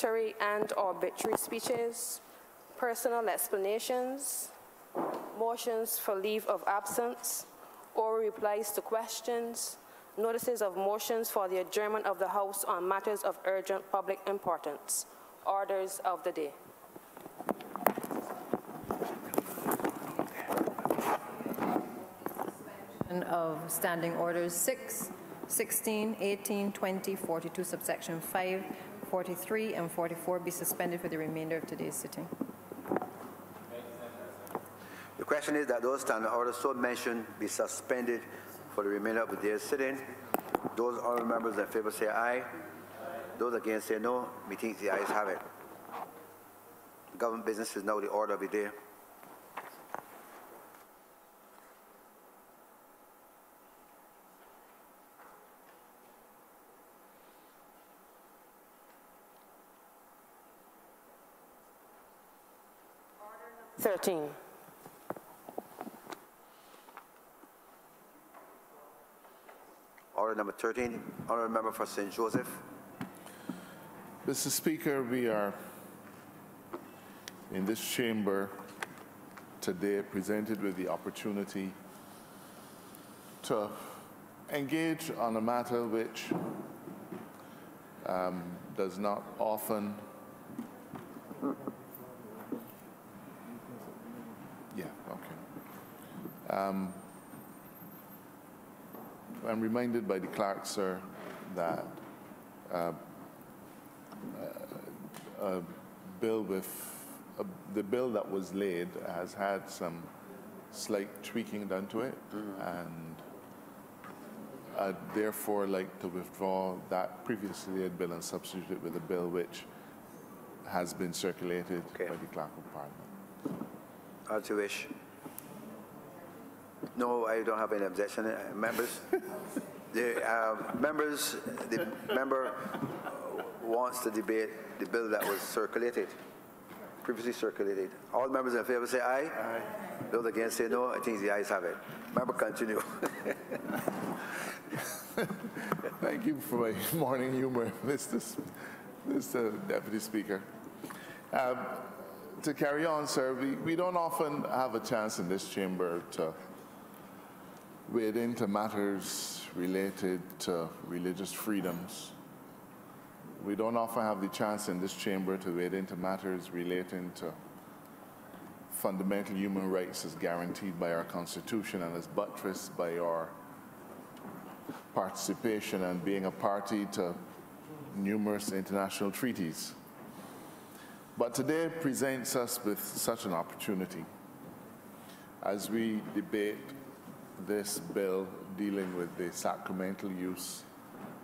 obituary and obituary speeches, personal explanations, motions for leave of absence, oral replies to questions, notices of motions for the adjournment of the House on matters of urgent public importance. Orders of the day. Of standing orders 6, 16, 18, 20, 42, subsection 5, 43, and 44 be suspended for the remainder of today's sitting. The question is that those standing orders so mentioned be suspended for the remainder of the day's sitting. Those honourable members in favour say aye. Those against say no. Methinks the ayes have it. Government business is now the order of the day. Order number 13, honourable member for St. Joseph. Mr. Speaker, we are in this chamber today presented with the opportunity to engage on a matter which does not often I'm reminded by the clerk, sir, that the bill that was laid has had some slight tweaking done to it, and I'd therefore like to withdraw that previously laid bill and substitute it with a bill which has been circulated by the clerk of Parliament. As you wish. No, I don't have any objection. Members, the member wants to debate the bill that was circulated, previously circulated. All members in favour say aye. Aye. Those against say no. I think the ayes have it. Member, continue. Thank you for my morning humour, Mr. Deputy Speaker. To carry on, sir, we don't often have a chance in this chamber to wade into matters related to religious freedoms. We don't often have the chance in this chamber to wade into matters relating to fundamental human rights as guaranteed by our Constitution and as buttressed by our participation and being a party to numerous international treaties. But today presents us with such an opportunity as we debate this bill dealing with the sacramental use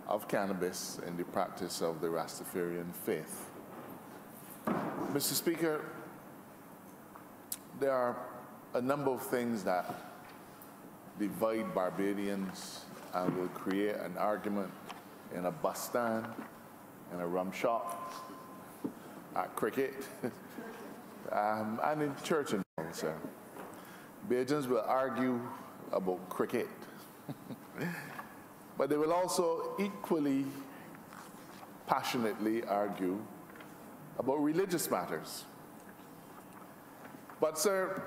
of cannabis in the practice of the Rastafarian faith. Mr. Speaker, there are a number of things that divide Barbadians and will create an argument in a bus stand, in a rum shop, at cricket, and in church and all, sir. Bajans will argue about cricket, but they will also equally passionately argue about religious matters. But, sir,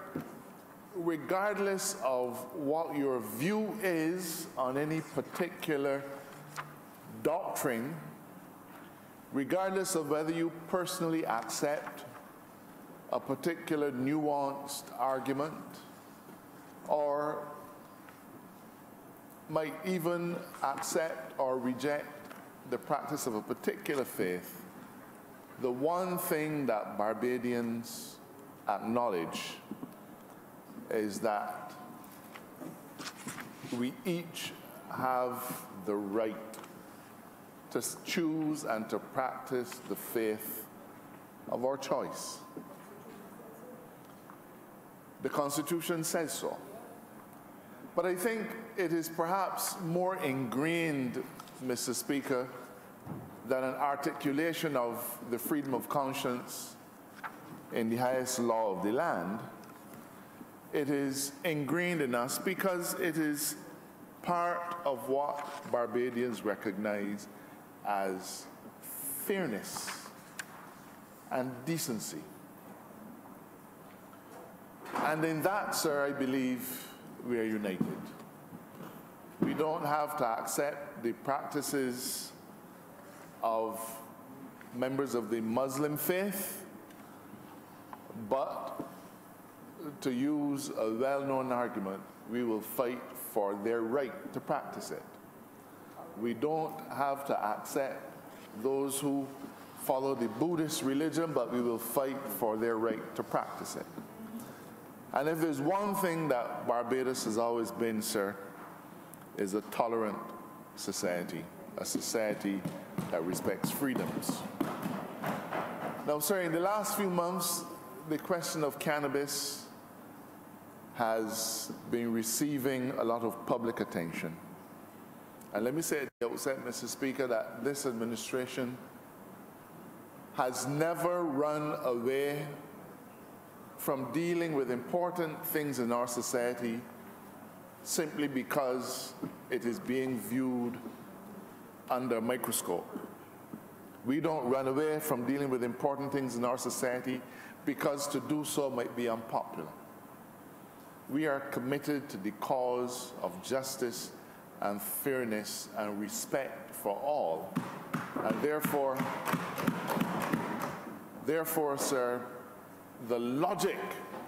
regardless of what your view is on any particular doctrine, regardless of whether you personally accept a particular nuanced argument or might even accept or reject the practice of a particular faith, the one thing that Barbadians acknowledge is that we each have the right to choose and to practice the faith of our choice. The Constitution says so. But I think it is perhaps more ingrained, Mr. Speaker, than an articulation of the freedom of conscience in the highest law of the land. It is ingrained in us because it is part of what Barbadians recognize as fairness and decency. And in that, sir, I believe we are united. We don't have to accept the practices of members of the Muslim faith, but to use a well-known argument, we will fight for their right to practice it. We don't have to accept those who follow the Buddhist religion, but we will fight for their right to practice it. And if there's one thing that Barbados has always been, sir, is a tolerant society, a society that respects freedoms. Now, sir, in the last few months, the question of cannabis has been receiving a lot of public attention. And let me say at the outset, Mr. Speaker, that this administration has never run away from dealing with important things in our society simply because it is being viewed under a microscope. We don't run away from dealing with important things in our society because to do so might be unpopular. We are committed to the cause of justice and fairness and respect for all. And therefore, sir, the logic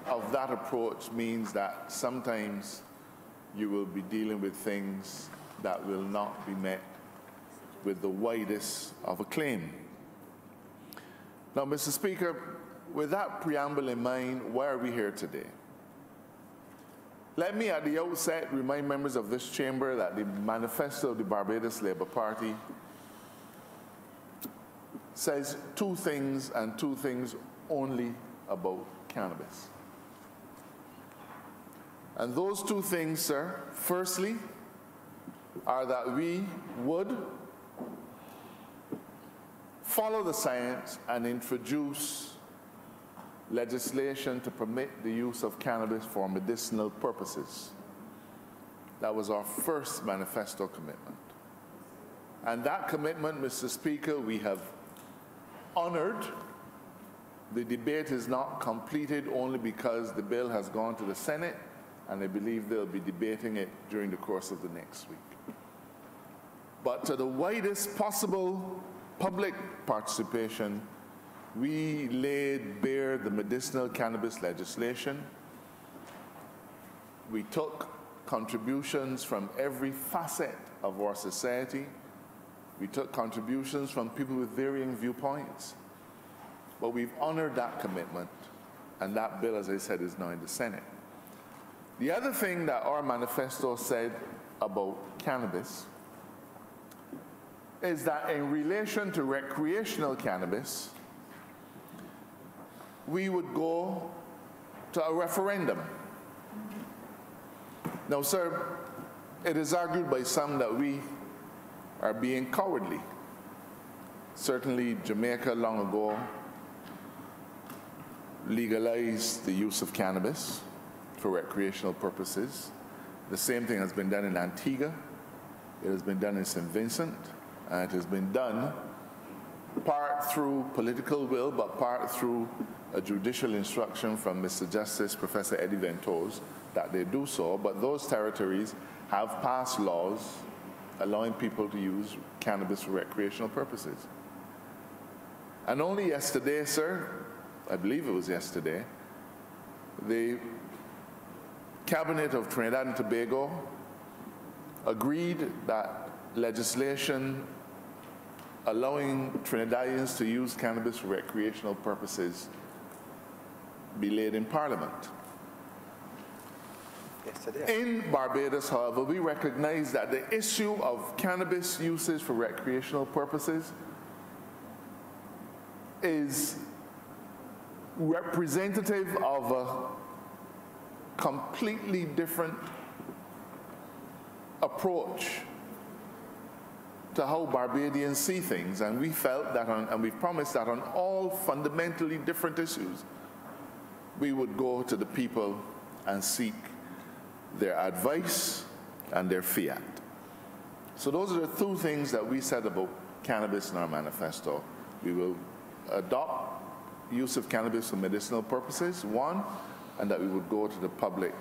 of that approach means that sometimes you will be dealing with things that will not be met with the widest of acclaim. Now, Mr. Speaker, with that preamble in mind, why are we here today? Let me at the outset remind members of this chamber that the manifesto of the Barbados Labour Party says two things and two things only about cannabis. And those two things, sir, firstly, are that we would follow the science and introduce legislation to permit the use of cannabis for medicinal purposes. That was our first manifesto commitment. And that commitment, Mr. Speaker, we have honored. The debate is not completed only because the bill has gone to the Senate, and I believe they'll be debating it during the course of the next week. But to the widest possible public participation, we laid bare the medicinal cannabis legislation. We took contributions from every facet of our society. We took contributions from people with varying viewpoints. But we've honored that commitment, and that bill, as I said, is now in the Senate. The other thing that our manifesto said about cannabis is that in relation to recreational cannabis, we would go to a referendum. Now, sir, it is argued by some that we are being cowardly. Certainly, Jamaica long ago legalized the use of cannabis for recreational purposes. The same thing has been done in Antigua. It has been done in St. Vincent. And it has been done part through political will, but part through a judicial instruction from Mr. Justice Professor Eddie Ventose that they do so. But those territories have passed laws allowing people to use cannabis for recreational purposes. And only yesterday, sir, I believe it was yesterday, the Cabinet of Trinidad and Tobago agreed that legislation allowing Trinidadians to use cannabis for recreational purposes be laid in Parliament. Yesterday. In Barbados, however, we recognize that the issue of cannabis usage for recreational purposes is representative of a completely different approach to how Barbadians see things, and we felt that and we promised that on all fundamentally different issues, we would go to the people and seek their advice and their fiat. So those are the two things that we said about cannabis in our manifesto. We will adopt use of cannabis for medicinal purposes, one, and that we would go to the public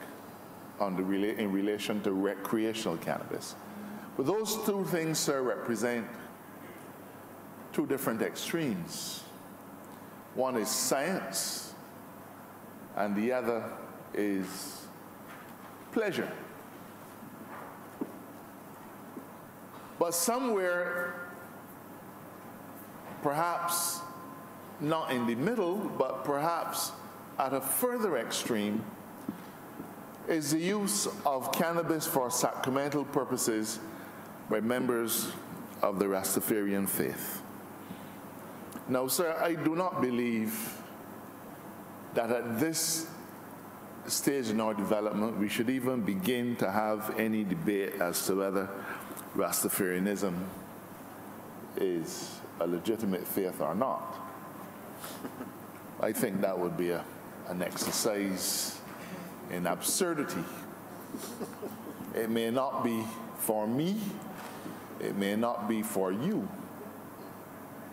in relation to recreational cannabis. But those two things, sir, represent two different extremes. One is science, and the other is pleasure. But somewhere, perhaps not in the middle, but perhaps at a further extreme, is the use of cannabis for sacramental purposes by members of the Rastafarian faith. Now, sir, I do not believe that at this stage in our development we should even begin to have any debate as to whether Rastafarianism is a legitimate faith or not. I think that would be an exercise in absurdity. It may not be for me, it may not be for you,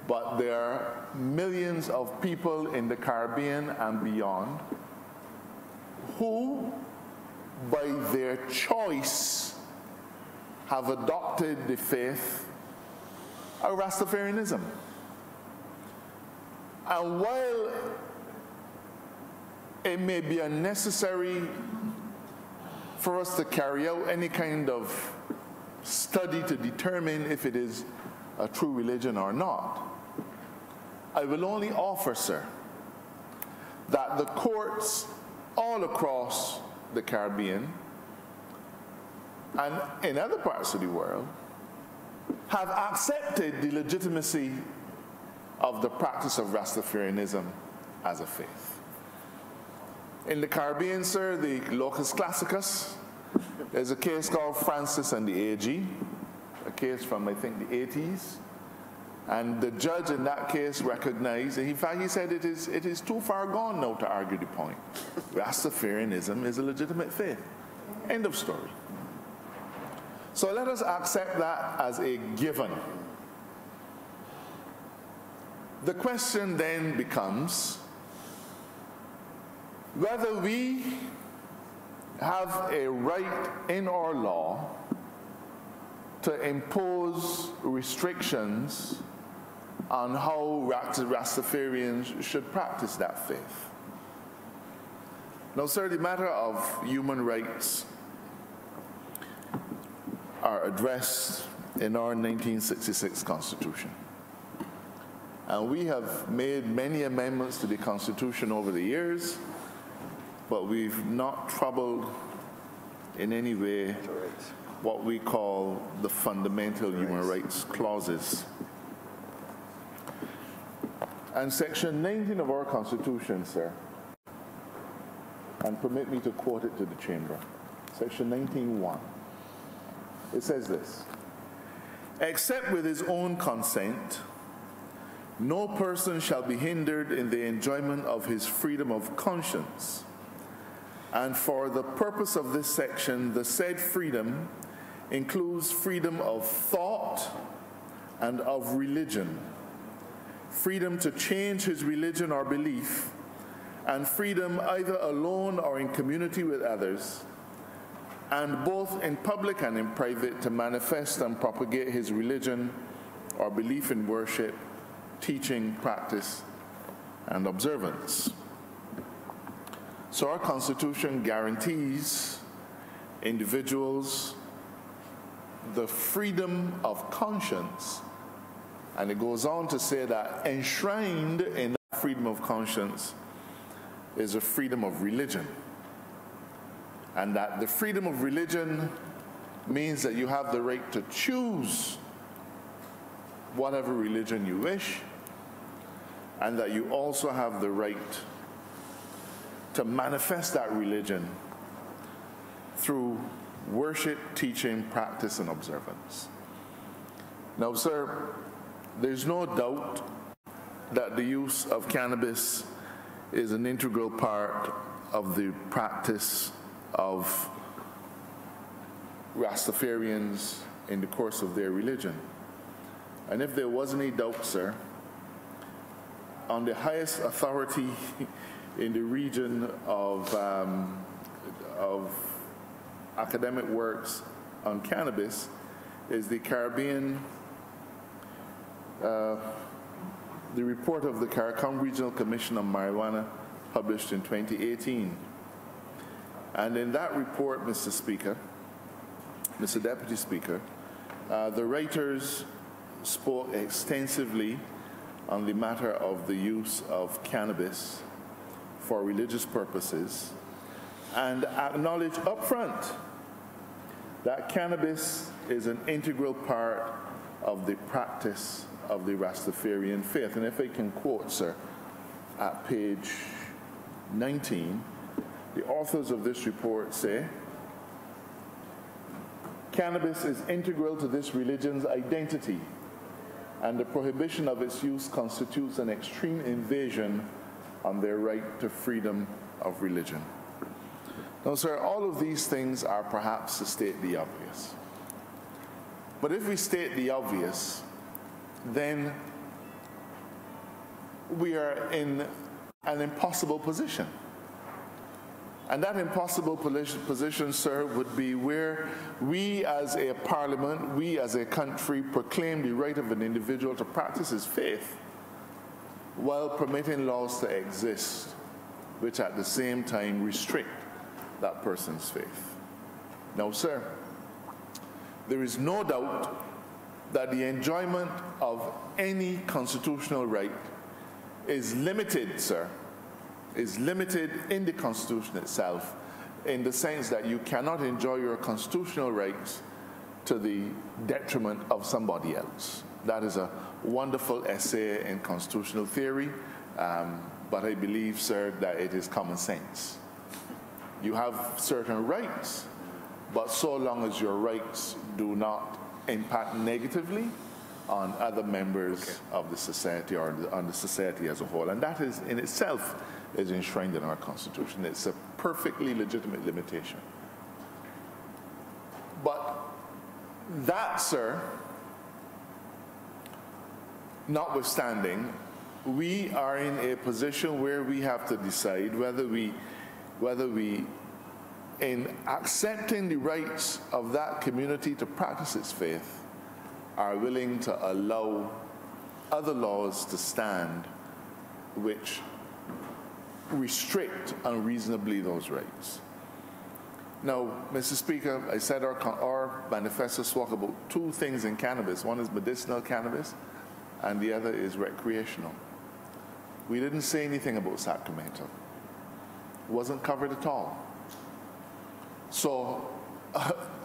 but there are millions of people in the Caribbean and beyond who, by their choice, have adopted the faith of Rastafarianism. And while it may be unnecessary for us to carry out any kind of study to determine if it is a true religion or not, I will only offer, sir, that the courts all across the Caribbean and in other parts of the world have accepted the legitimacy of the practice of Rastafarianism as a faith. In the Caribbean, sir, the locus classicus, there's a case called Francis and the AG, a case from, I think, the 80s. And the judge in that case recognized, and in fact he said it is too far gone now to argue the point. Rastafarianism is a legitimate faith. End of story. So let us accept that as a given. The question then becomes whether we have a right in our law to impose restrictions on how Rastafarians should practice that faith. Now, sir, the matter of human rights are addressed in our 1966 Constitution. And we have made many amendments to the Constitution over the years, but we've not troubled in any way what we call the fundamental human rights clauses. And Section 19 of our Constitution, sir, and permit me to quote it to the Chamber, Section 19(1), it says this: "Except with his own consent, no person shall be hindered in the enjoyment of his freedom of conscience. And for the purpose of this section, the said freedom includes freedom of thought and of religion, freedom to change his religion or belief, and freedom either alone or in community with others, and both in public and in private to manifest and propagate his religion or belief in worship, teaching, practice, and observance." So our Constitution guarantees individuals the freedom of conscience. And it goes on to say that enshrined in that freedom of conscience is a freedom of religion. And that the freedom of religion means that you have the right to choose whatever religion you wish, and that you also have the right to manifest that religion through worship, teaching, practice, and observance. Now, sir, there's no doubt that the use of cannabis is an integral part of the practice of Rastafarians in the course of their religion. And if there was any doubt, sir, on the highest authority in the region of academic works on cannabis is the the report of the CARICOM Regional Commission on Marijuana, published in 2018. And in that report, Mr. Speaker, Mr. Deputy Speaker, the writers spoke extensively on the matter of the use of cannabis for religious purposes and acknowledged upfront that cannabis is an integral part of the practice of the Rastafarian faith. And if I can quote, sir, at page 19, the authors of this report say, "Cannabis is integral to this religion's identity, and the prohibition of its use constitutes an extreme invasion on their right to freedom of religion." Now, sir, all of these things are perhaps to state the obvious. But if we state the obvious, then we are in an impossible position. And that impossible position, sir, would be where we as a parliament, we as a country, proclaim the right of an individual to practice his faith while permitting laws to exist which at the same time restrict that person's faith. Now, sir, there is no doubt that the enjoyment of any constitutional right is limited, sir, is limited in the Constitution itself, in the sense that you cannot enjoy your constitutional rights to the detriment of somebody else. That is a wonderful essay in constitutional theory, but I believe, sir, that it is common sense. You have certain rights, but so long as your rights do not impact negatively on other members of the society or on the society as a whole. And that is in itself is enshrined in our Constitution. It's a perfectly legitimate limitation. But that, sir, notwithstanding, we are in a position where we have to decide whether we, in accepting the rights of that community to practice its faith, are willing to allow other laws to stand which restrict unreasonably those rights. Now, Mr. Speaker, I said our manifesto spoke about two things in cannabis. One is medicinal cannabis, and the other is recreational. We didn't say anything about Sacramento. It wasn't covered at all. So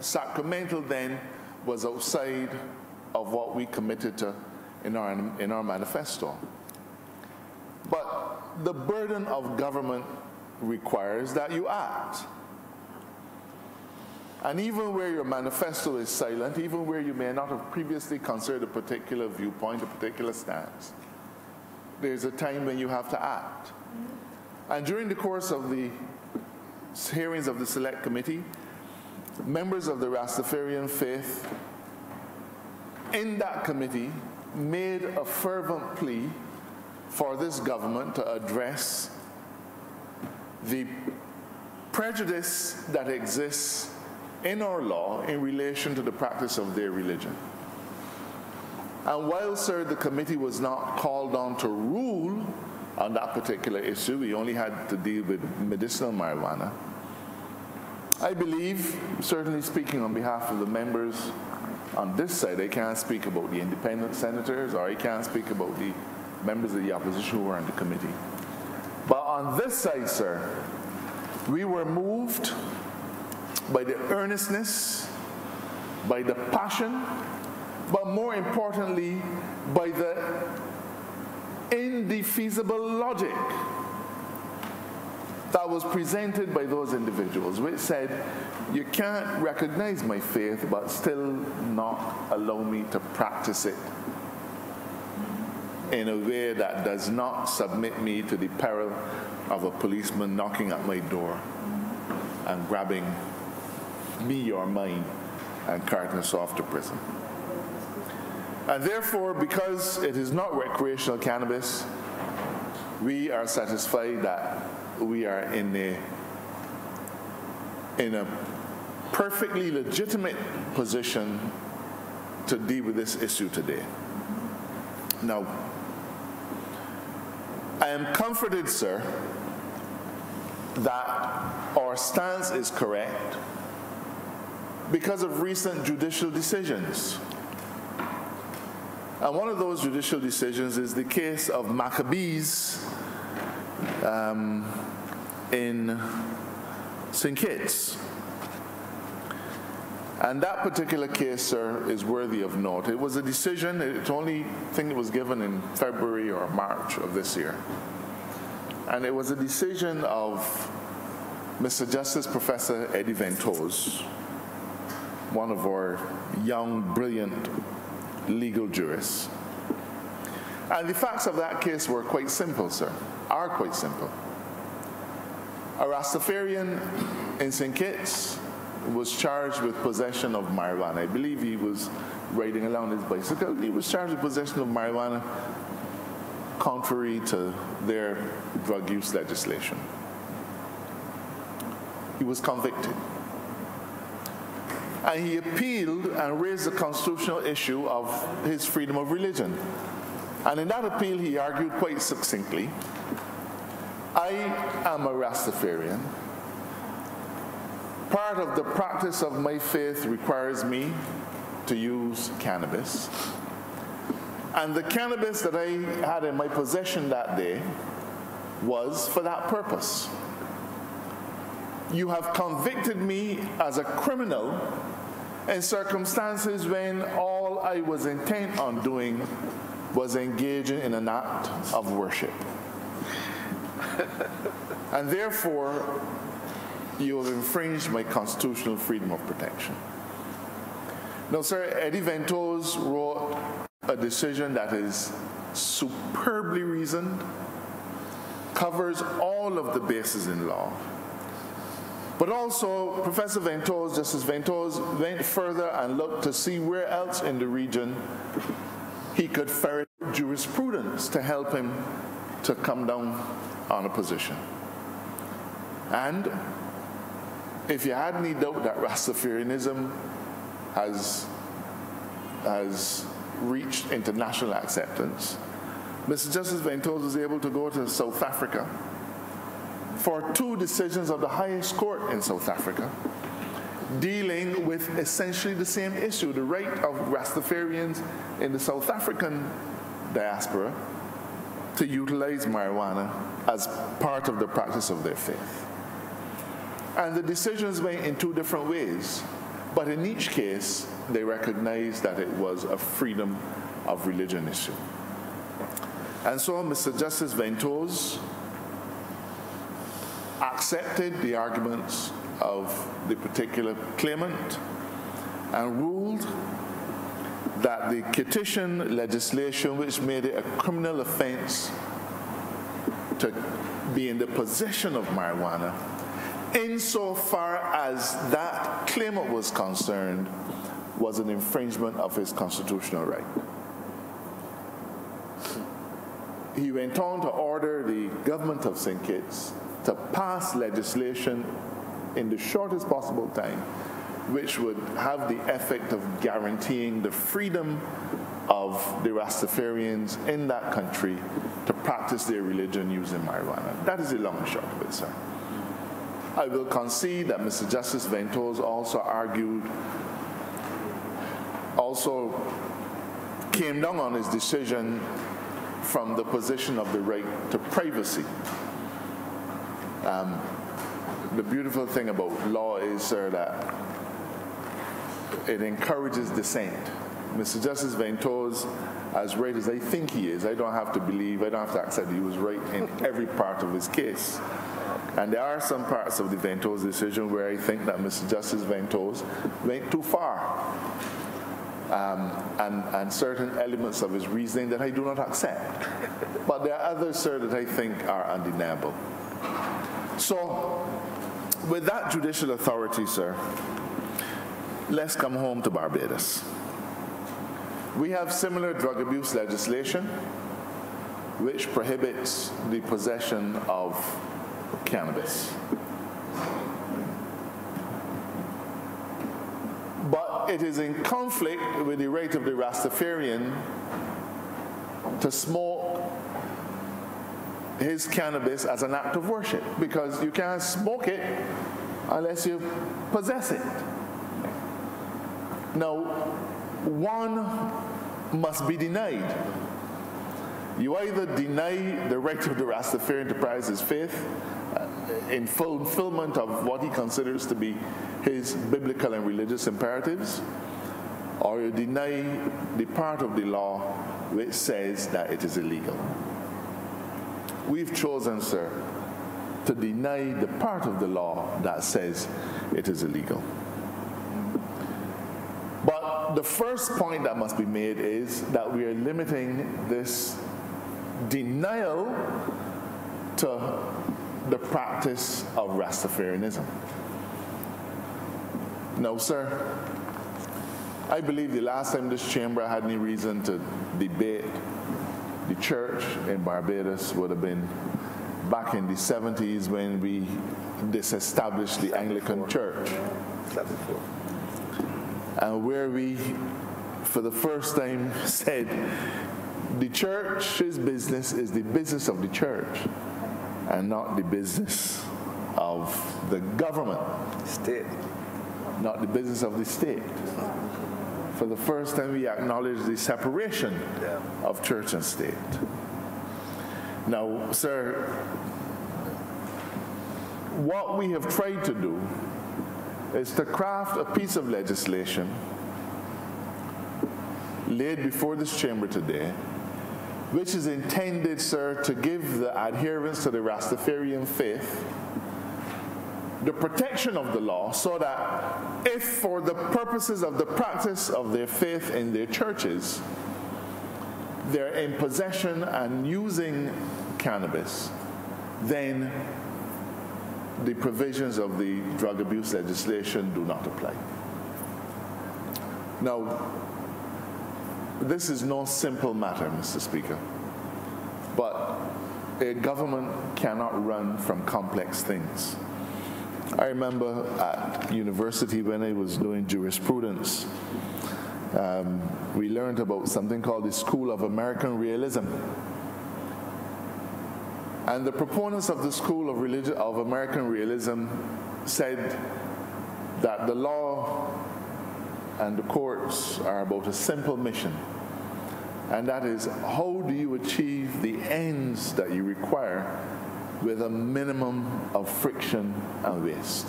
Sacramento then was outside of what we committed to in our manifesto. But the burden of government requires that you act. And even where your manifesto is silent, even where you may not have previously considered a particular viewpoint, a particular stance, there's a time when you have to act. And during the course of the hearings of the Select Committee, members of the Rastafarian faith in that committee made a fervent plea for this government to address the prejudice that exists in our law in relation to the practice of their religion. And while, sir, the committee was not called on to rule on that particular issue, we only had to deal with medicinal marijuana, I believe, certainly speaking on behalf of the members on this side, I can't speak about the independent senators, or I can't speak about the members of the opposition who were on the committee. But on this side, sir, we were moved by the earnestness, by the passion, but more importantly, by the indefeasible logic that was presented by those individuals, which said, you can't recognize my faith, but still not allow me to practice it in a way that does not submit me to the peril of a policeman knocking at my door and grabbing me or mine and carting us off to prison. And therefore, because it is not recreational cannabis, we are satisfied that we are in a perfectly legitimate position to deal with this issue today. Now, I am comforted, sir, that our stance is correct because of recent judicial decisions. And one of those judicial decisions is the case of Maccabees in St. Kitts. And that particular case, sir, is worthy of note. It was a decision, it's only thing that was given in February or March of this year. And it was a decision of Mr. Justice Professor Eddie Ventose, one of our young, brilliant legal jurists. And the facts of that case were quite simple, sir, are quite simple. A Rastafarian in St. Kitts was charged with possession of marijuana. I believe he was riding along his bicycle. He was charged with possession of marijuana contrary to their drug use legislation. He was convicted. And he appealed and raised the constitutional issue of his freedom of religion. And in that appeal, he argued quite succinctly, I am a Rastafarian. Part of the practice of my faith requires me to use cannabis. And the cannabis that I had in my possession that day was for that purpose. You have convicted me as a criminal in circumstances when all I was intent on doing was engaging in an act of worship. And therefore, you have infringed my constitutional freedom of protection. Now, sir, Eddie Ventose wrote a decision that is superbly reasoned, covers all of the bases in law. But also, Professor Ventose, Justice Ventose, went further and looked to see where else in the region he could ferret jurisprudence to help him to come down on a position. And if you had any doubt that Rastafarianism has reached international acceptance, Mr. Justice Ventose was able to go to South Africa for 2 decisions of the highest court in South Africa dealing with essentially the same issue, the right of Rastafarians in the South African diaspora to utilize marijuana as part of the practice of their faith. And the decisions went in 2 different ways, but in each case, they recognized that it was a freedom of religion issue. And so Mr. Justice Ventose accepted the arguments of the particular claimant and ruled that the Kittitian legislation, which made it a criminal offense to be in the possession of marijuana, insofar as that claimant was concerned, was an infringement of his constitutional right. He went on to order the government of St. Kitts to pass legislation in the shortest possible time, which would have the effect of guaranteeing the freedom of the Rastafarians in that country to practice their religion using marijuana. That is the long and short of it, sir. I will concede that Mr. Justice Ventose also came down on his decision from the position of the right to privacy. The beautiful thing about law is, sir, that it encourages dissent. Mr. Justice Ventose, as right as I think he is, I don't have to believe, I don't have to accept that he was right in every part of his case. And there are some parts of the Ventose decision where I think that Mr. Justice Ventose went too far. And certain elements of his reasoning that I do not accept. But there are others, sir, that I think are undeniable. So, with that judicial authority, sir, let's come home to Barbados. We have similar drug abuse legislation. which prohibits the possession of cannabis. But it is in conflict with the right of the Rastafarian to smoke his cannabis as an act of worship, because you can't smoke it unless you possess it. Now, one must be denied. You either deny the right of the Rastafarian to practice his faith in fulfillment of what he considers to be his biblical and religious imperatives, or you deny the part of the law which says that it is illegal. We've chosen, sir, to deny the part of the law that says it is illegal. But the first point that must be made is that we are limiting this denial to the practice of Rastafarianism. No, sir. I believe the last time this chamber had any reason to debate the church in Barbados would have been back in the 70s when we disestablished the Anglican Church. 74. And where we, for the first time, said the church's business is the business of the church and not the business of the government. State. Not the business of the state. For the first time, we acknowledge the separation of church and state. Now, sir, what we have tried to do is to craft a piece of legislation laid before this chamber today, which is intended, sir, to give the adherents to the Rastafarian faith the protection of the law, so that if for the purposes of the practice of their faith in their churches, they're in possession and using cannabis, then the provisions of the drug abuse legislation do not apply. Now, this is no simple matter, Mr. Speaker, but a government cannot run from complex things. I remember at university when I was doing jurisprudence, we learned about something called the School of American Realism. And the proponents of the School of American Realism said that the law and the courts are about a simple mission, and that is, how do you achieve the ends that you require with a minimum of friction and waste?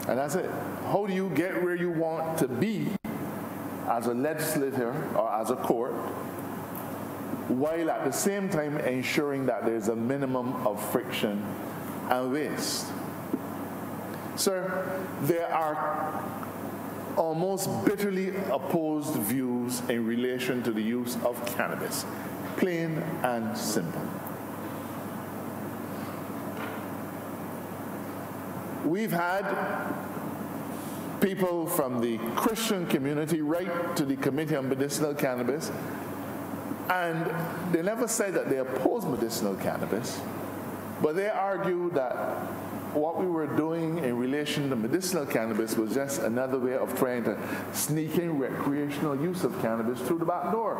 And that's it. How do you get where you want to be as a legislator or as a court, while at the same time ensuring that there's a minimum of friction and waste? Sir, there are almost bitterly opposed views in relation to the use of cannabis, plain and simple. We've had people from the Christian community write to the Committee on Medicinal Cannabis, and they never said that they oppose medicinal cannabis, but they argue that what we were doing in relation to medicinal cannabis was just another way of trying to sneak in recreational use of cannabis through the back door.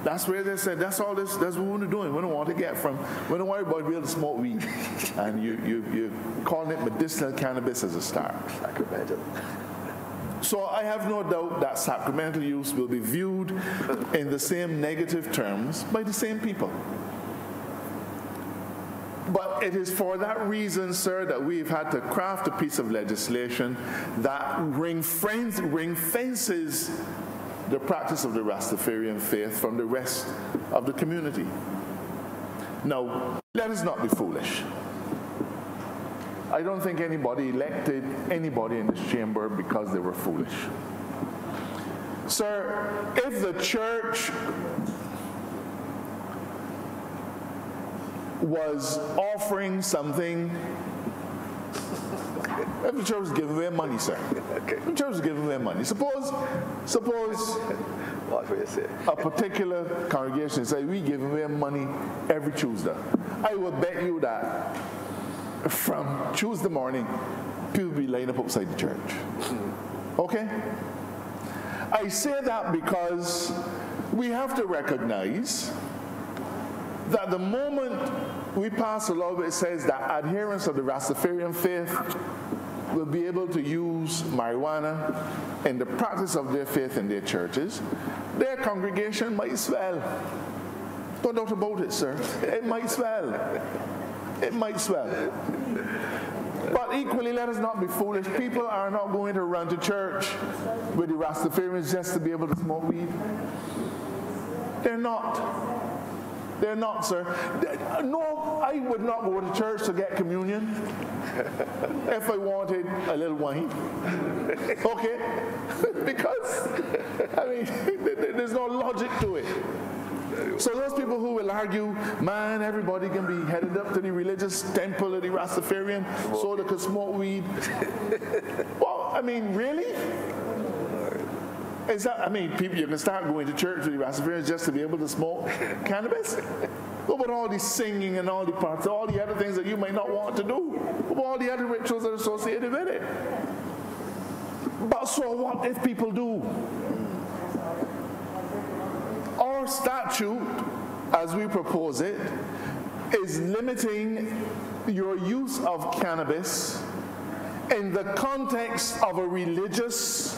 That's where they said, that's all this, that's what we're doing. We don't want to get from, we don't worry about being able to smoke weed. And you're calling it medicinal cannabis as a start. Sacramental. So I have no doubt that sacramental use will be viewed in the same negative terms by the same people. But it is for that reason, sir, that we've had to craft a piece of legislation that ring fences the practice of the Rastafarian faith from the rest of the community. Now, let us not be foolish. I don't think anybody elected anybody in this chamber because they were foolish. Sir, if the church was offering something, if the church was giving away money, sir. Okay. The church was giving away money. Suppose Watch what you say. a particular congregation say, we give away money every Tuesday. I will bet you that from Tuesday morning, people will be lined up outside the church. Okay? I say that because we have to recognize that the moment we pass a law which says that adherents of the Rastafarian faith will be able to use marijuana in the practice of their faith in their churches, their congregation might swell. No doubt about it, sir. It might swell. It might swell. But equally, let us not be foolish. People are not going to run to church with the Rastafarians just to be able to smoke weed. They're not. They're not, sir. No, I would not go to church to get communion if I wanted a little wine. Okay? Because, I mean, there's no logic to it. So those people who will argue, man, everybody can be headed up to the religious temple of the Rastafarian so they could smoke weed. Well, I mean, really? Is that, I mean, people, you can start going to church with the Rastafarians just to be able to smoke cannabis? What about all the singing and all the parts, all the other things that you might not want to do? What about all the other rituals that are associated with it? But so what if people do? Our statute, as we propose it, is limiting your use of cannabis in the context of a religious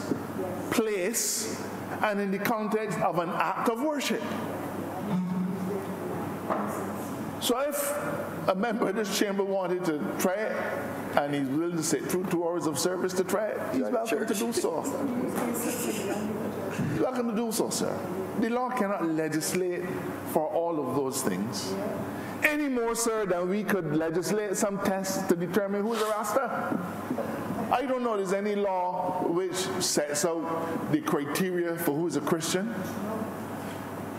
place and in the context of an act of worship. So if a member of this chamber wanted to try it and he's willing to sit through 2 hours of service to try it, he's welcome to do so. He's welcome to do so, sir. The law cannot legislate for all of those things. Any more, sir, than we could legislate some tests to determine who's a Rasta. I don't know there's any law which sets out the criteria for who's a Christian.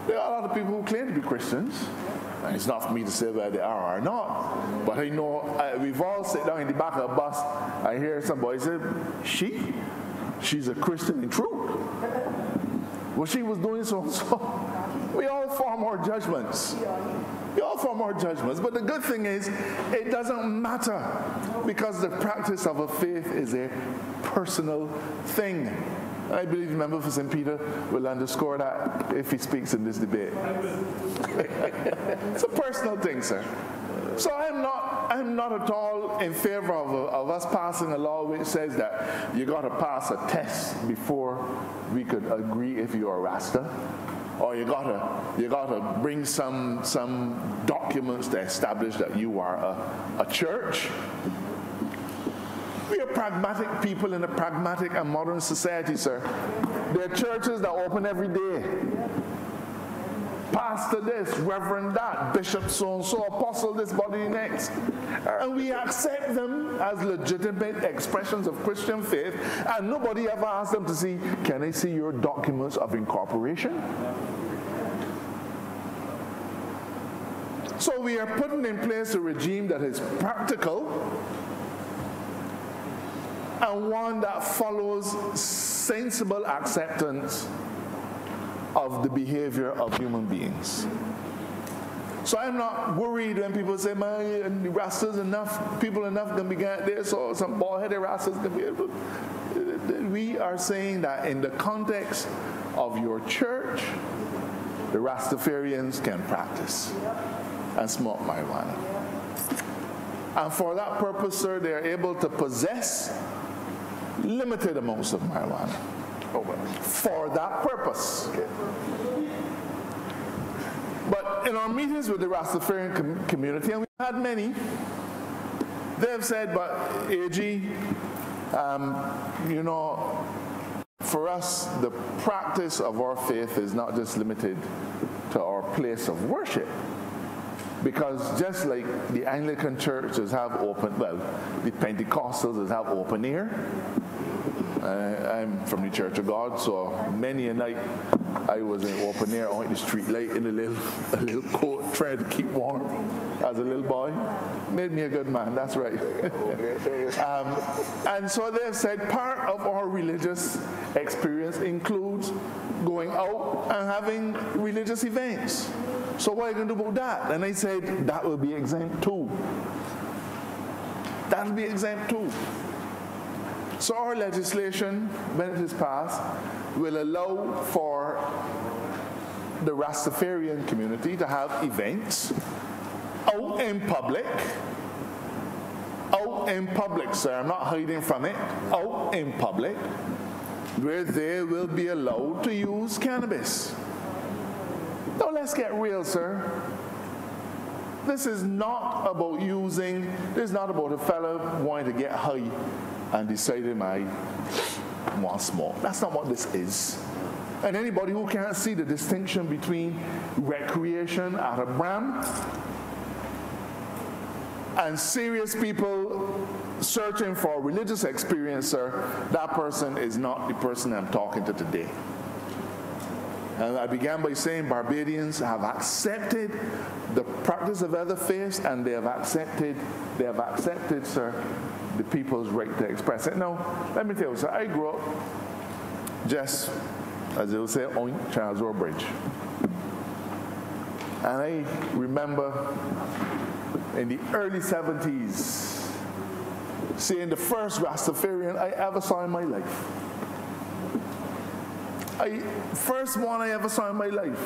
There are a lot of people who claim to be Christians. And it's not for me to say whether they are or not. But I know we've all sit down in the back of a bus. I hear somebody say, she's a Christian in truth. Well, she was doing so. We all form our judgments. We all form our judgments. But the good thing is, it doesn't matter because the practice of a faith is a personal thing. I believe the member for St. Peter will underscore that if he speaks in this debate. It's a personal thing, sir. So I'm not at all in favor of us passing a law which says that you got to pass a test before we could agree if you're a Rasta, or you gotta bring some documents to establish that you are a church. We are pragmatic people in a pragmatic and modern society, sir. There are churches that open every day. Pastor this, Reverend that, Bishop so-and-so, Apostle this, body next. And we accept them as legitimate expressions of Christian faith, and nobody ever asks them to see, can I see your documents of incorporation? So we are putting in place a regime that is practical and one that follows sensible acceptance of the behavior of human beings. So I'm not worried when people say, man, the Rastas enough, people enough can be get there, so some bald-headed Rastas can be able. We are saying that in the context of your church, the Rastafarians can practice and smoke marijuana. And for that purpose, sir, they are able to possess limited amounts of marijuana. For that purpose. Okay. But in our meetings with the Rastafarian community, and we've had many, they have said, but AG, for us, the practice of our faith is not just limited to our place of worship. Because just like the Anglican churches have open, well, the Pentecostals have open air. I'm from the Church of God, so many a night I was in open air on the street light in a little coat, trying to keep warm as a little boy. Made me a good man, that's right. And so they've said part of our religious experience includes going out and having religious events. So what are you going to do about that? And I said, that will be exempt too. That will be exempt too. So our legislation, when it is passed, will allow for the Rastafarian community to have events out in public, sir, I'm not hiding from it, out in public, where they will be allowed to use cannabis. Now let's get real, sir. This is not about a fella wanting to get high and deciding I want smoke. That's not what this is. And anybody who can't see the distinction between recreation at a bram and serious people searching for religious experience, sir, that person is not the person I'm talking to today. And I began by saying Barbadians have accepted the practice of other faiths, and they have accepted, sir, the people's right to express it. Now, let me tell you, sir, I grew up just, as they would say, on Charles Road Bridge. And I remember in the early 70s seeing the first Rastafarian I ever saw in my life. First one I ever saw in my life.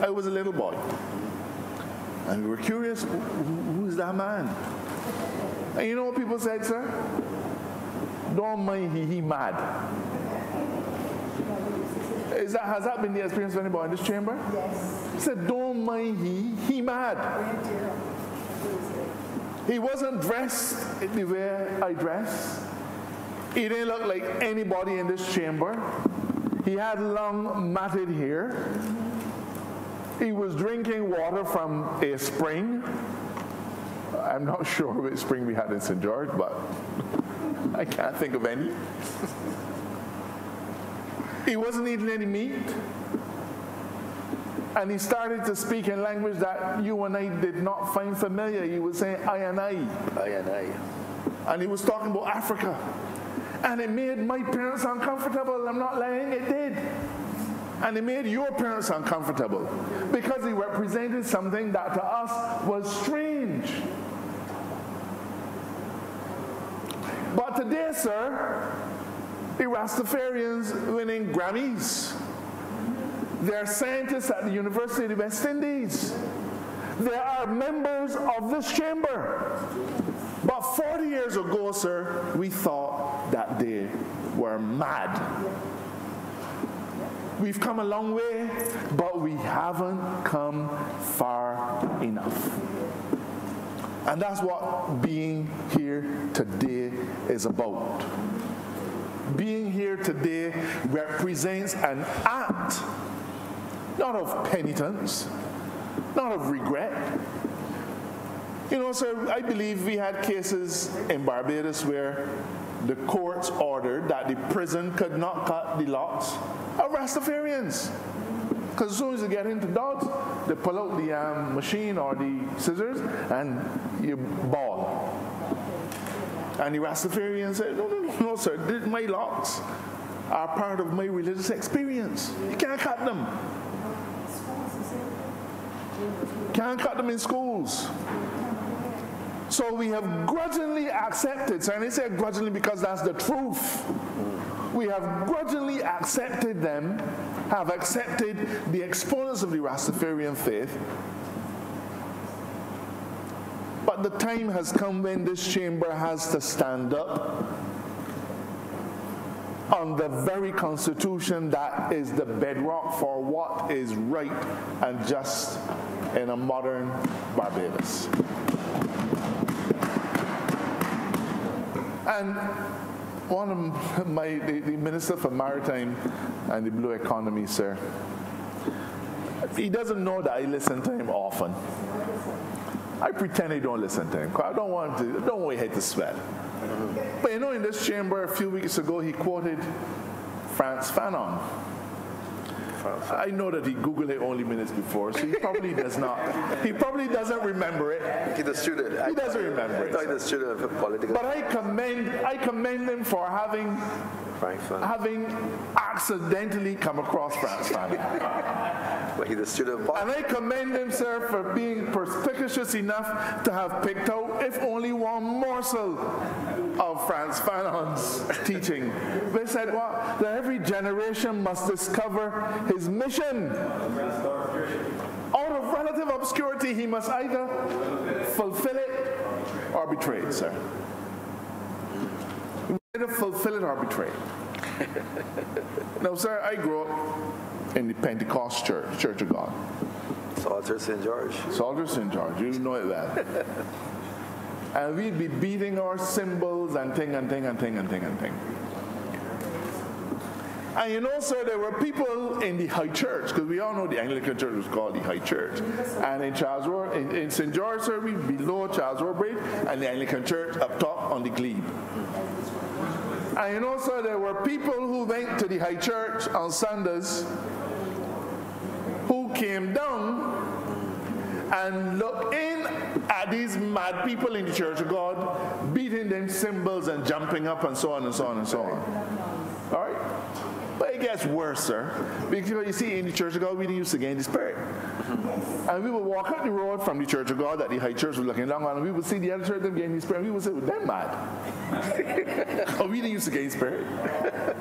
I was a little boy. And we were curious, who's that man? And you know what people said, sir? Don't mind he mad. Has that been the experience of anybody in this chamber? Yes. He said, don't mind he mad. He wasn't dressed the way I dress. He didn't look like anybody in this chamber. He had long matted hair. He was drinking water from a spring. I'm not sure which spring we had in St. George, but I can't think of any. He wasn't eating any meat. And he started to speak in language that you and I did not find familiar. He was saying, I and I. And he was talking about Africa. And it made my parents uncomfortable. I'm not lying, it did. And it made your parents uncomfortable because he represented something that to us was strange. But today, sir, the Rastafarians winning Grammys. They're scientists at the University of the West Indies. They are members of this chamber. But 40 years ago, sir, we thought that they were mad. We've come a long way, but we haven't come far enough. And that's what being here today is about. Being here today represents an act, not of penitence, not of regret. You know, sir, I believe we had cases in Barbados where the courts ordered that the prison could not cut the locks of Rastafarians. Because as soon as you get into dogs, they pull out the machine or the scissors and you bawl. And the Rastafarian said, no, sir, my locks are part of my religious experience. You can't cut them. Can't cut them in schools. So we have grudgingly accepted, and I say grudgingly because that's the truth. We have grudgingly accepted them, have accepted the exponents of the Rastafarian faith. But the time has come when this chamber has to stand up on the very constitution that is the bedrock for what is right and just in a modern Barbados. And one of the Minister for Maritime and the Blue Economy, sir, he doesn't know that I listen to him often. I pretend I don't listen to him, because I don't want your head to swell. But you know, in this chamber a few weeks ago, he quoted Frantz Fanon. I know that he Googled it only minutes before, so he probably does not. He probably doesn't remember it. He's a student. He doesn't remember it. He's a student of political. But I commend him for having Frank Fanon. having accidentally come across Frantz Fanon. Well, he's a student of And I commend him, sir, for being perspicacious enough to have picked out, if only one morsel of Frantz Fanon's teaching. They said what? That every generation must discover his mission. Out of relative obscurity, he must either fulfill it or betray it, sir. Either fulfill it or betray it. Now, sir, I grew up in the Pentecost Church, Church of God. Salter St. George. Salter St. George, you know it well. And we'd be beating our cymbals and thing. And you know, sir, there were people in the high church, because we all know the Anglican church was called the high church. And in Charles Road, in St. George, sir, we below Charles Road Bridge, and the Anglican church up top on the glebe. And you know, sir, there were people who went to the high church on Sundays who came down and looked in at these mad people in the Church of God, beating them cymbals and jumping up and so on and so on and so on. All right? But it gets worse, sir. Because you see, in the Church of God, we didn't used to gain the Spirit. And we would walk up the road from the Church of God that the high church was looking down on, and we would see the other church them gaining the Spirit, and we would say, well, they're mad. Oh, we didn't used to gain Spirit.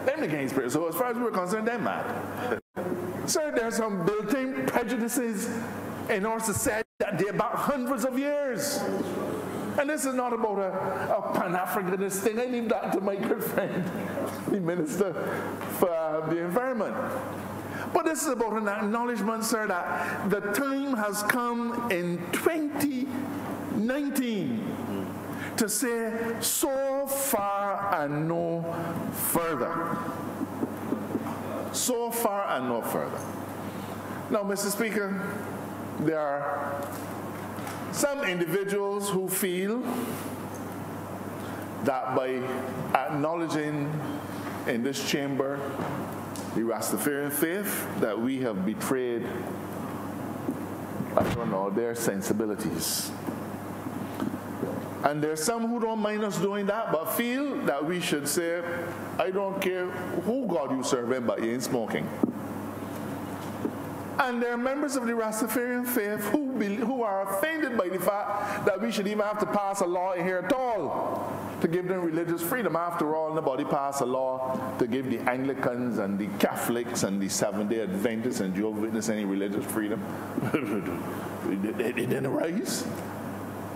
Them to gain Spirit. So as far as we were concerned, they're mad. Sir, there are some built-in prejudices in our society that date back hundreds of years. And this is not about a Pan-Africanist thing. I leave that to my good friend, the Minister for the Environment. But this is about an acknowledgement, sir, that the time has come in 2019 to say, so far and no further. So far and no further. Now, Mr. Speaker, there are some individuals who feel that by acknowledging in this chamber the Rastafarian faith that we have betrayed, I don't know, their sensibilities. And there's some who don't mind us doing that, but feel that we should say, I don't care who God you serve, but you ain't smoking. And there are members of the Rastafarian faith who are offended by the fact that we should even have to pass a law in here at all to give them religious freedom. After all, nobody passed a law to give the Anglicans and the Catholics and the Seventh-day Adventists and Jehovah's Witnesses any religious freedom. It didn't arise.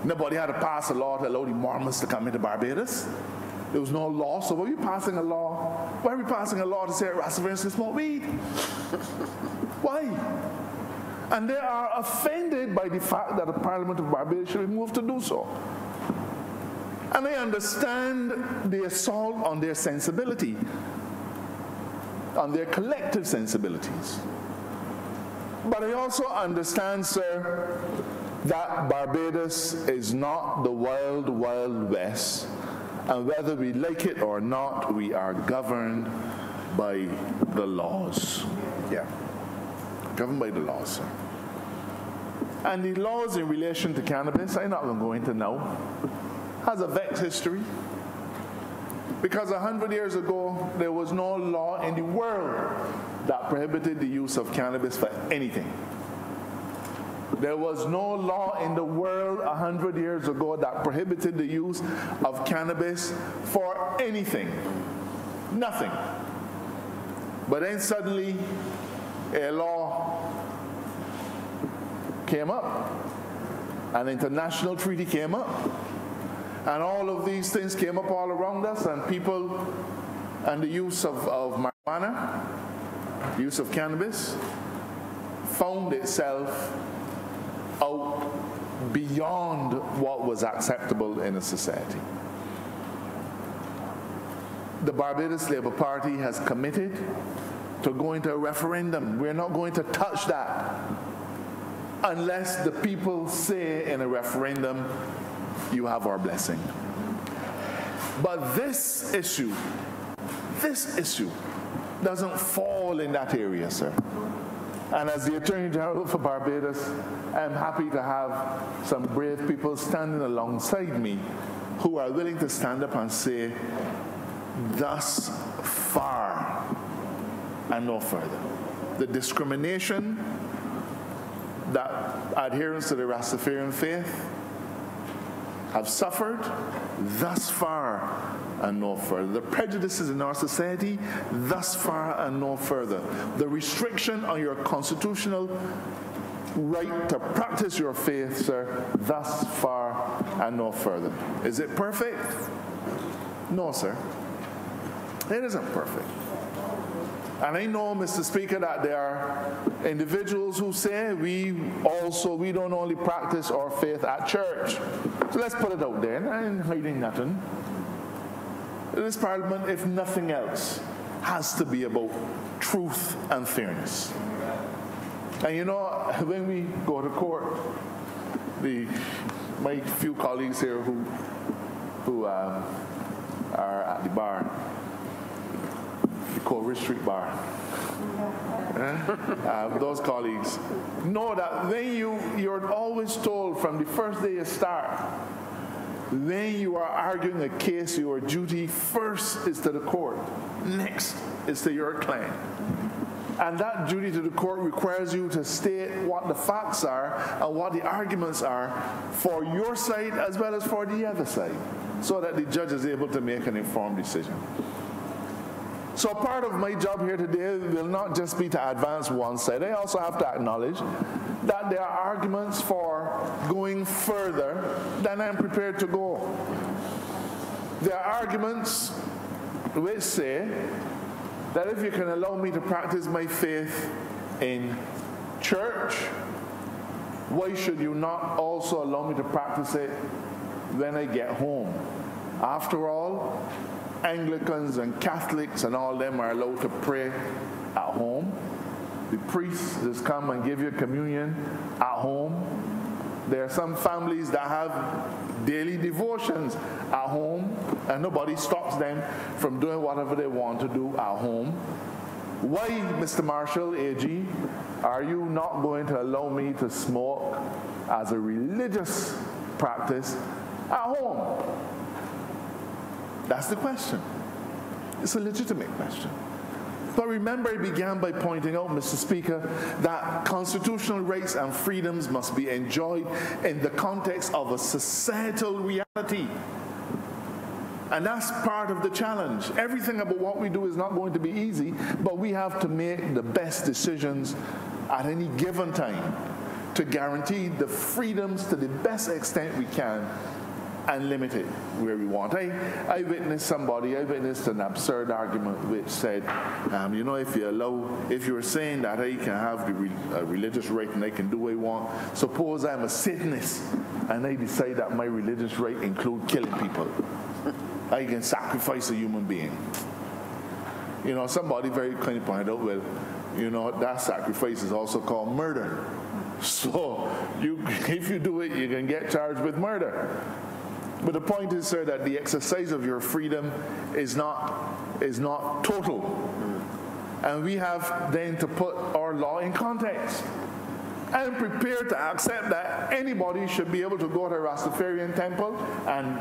Nobody had to pass a law to allow the Mormons to come into Barbados. There was no law, so why are we passing a law? Why are we passing a law to say Rastafarians can smoke weed? Why? And they are offended by the fact that the Parliament of Barbados should be moved to do so. And I understand the assault on their sensibility, on their collective sensibilities. But I also understand, sir, that Barbados is not the wild, wild west. And whether we like it or not, we are governed by the laws. Yeah. Governed by the laws, sir. And the laws in relation to cannabis, I'm not going to go into now, has a vexed history. Because 100 years ago, there was no law in the world that prohibited the use of cannabis for anything. There was no law in the world 100 years ago that prohibited the use of cannabis for anything. Nothing. But then suddenly, a law came up. An international treaty came up. And all of these things came up all around us, and people, and the use of marijuana, the use of cannabis, found itself out beyond what was acceptable in a society. The Barbados Labour Party has committed to going to a referendum. We're not going to touch that unless the people say in a referendum, you have our blessing. But this issue doesn't fall in that area, sir. And as the Attorney General for Barbados, I'm happy to have some brave people standing alongside me who are willing to stand up and say, thus far and no further. The discrimination that adherents to the Rastafarian faith have suffered, thus far and no further. The prejudices in our society, thus far and no further. The restriction on your constitutional right to practice your faith, sir, thus far and no further. Is it perfect? No, sir. It isn't perfect. And I know, Mr. Speaker, that there are individuals who say we don't only practice our faith at church. So let's put it out there. I ain't hiding nothing. This Parliament, if nothing else, has to be about truth and fairness. And you know, when we go to court, my few colleagues here who are at the bar, the Colbert Street Bar, those colleagues know that when you're always told from the first day you start, when you are arguing a case, your duty first is to the court, next is to your client. And that duty to the court requires you to state what the facts are and what the arguments are for your side as well as for the other side, so that the judge is able to make an informed decision. So part of my job here today will not just be to advance one side. I also have to acknowledge that there are arguments for going further than I'm prepared to go. There are arguments which say that if you can allow me to practice my faith in church, why should you not also allow me to practice it when I get home? After all, Anglicans and Catholics and all them are allowed to pray at home. The priest just come and give you communion at home. There are some families that have daily devotions at home, and nobody stops them from doing whatever they want to do at home. Why, Mr. Marshall, AG, are you not going to allow me to smoke as a religious practice at home? That's the question. It's a legitimate question. But remember, I began by pointing out, Mr. Speaker, that constitutional rights and freedoms must be enjoyed in the context of a societal reality. And that's part of the challenge. Everything about what we do is not going to be easy, but we have to make the best decisions at any given time to guarantee the freedoms to the best extent we can and limit it where we want. I witnessed an absurd argument which said, you know, if you're saying that I can have the religious right and I can do what I want, suppose I'm a Satanist and I decide that my religious right include killing people. I can sacrifice a human being. You know, somebody very kindly pointed out, well, you know, that sacrifice is also called murder. So if you do it, you can get charged with murder. But the point is, sir, that the exercise of your freedom is not total. And we have then to put our law in context. I'm prepared to accept that anybody should be able to go to a Rastafarian temple and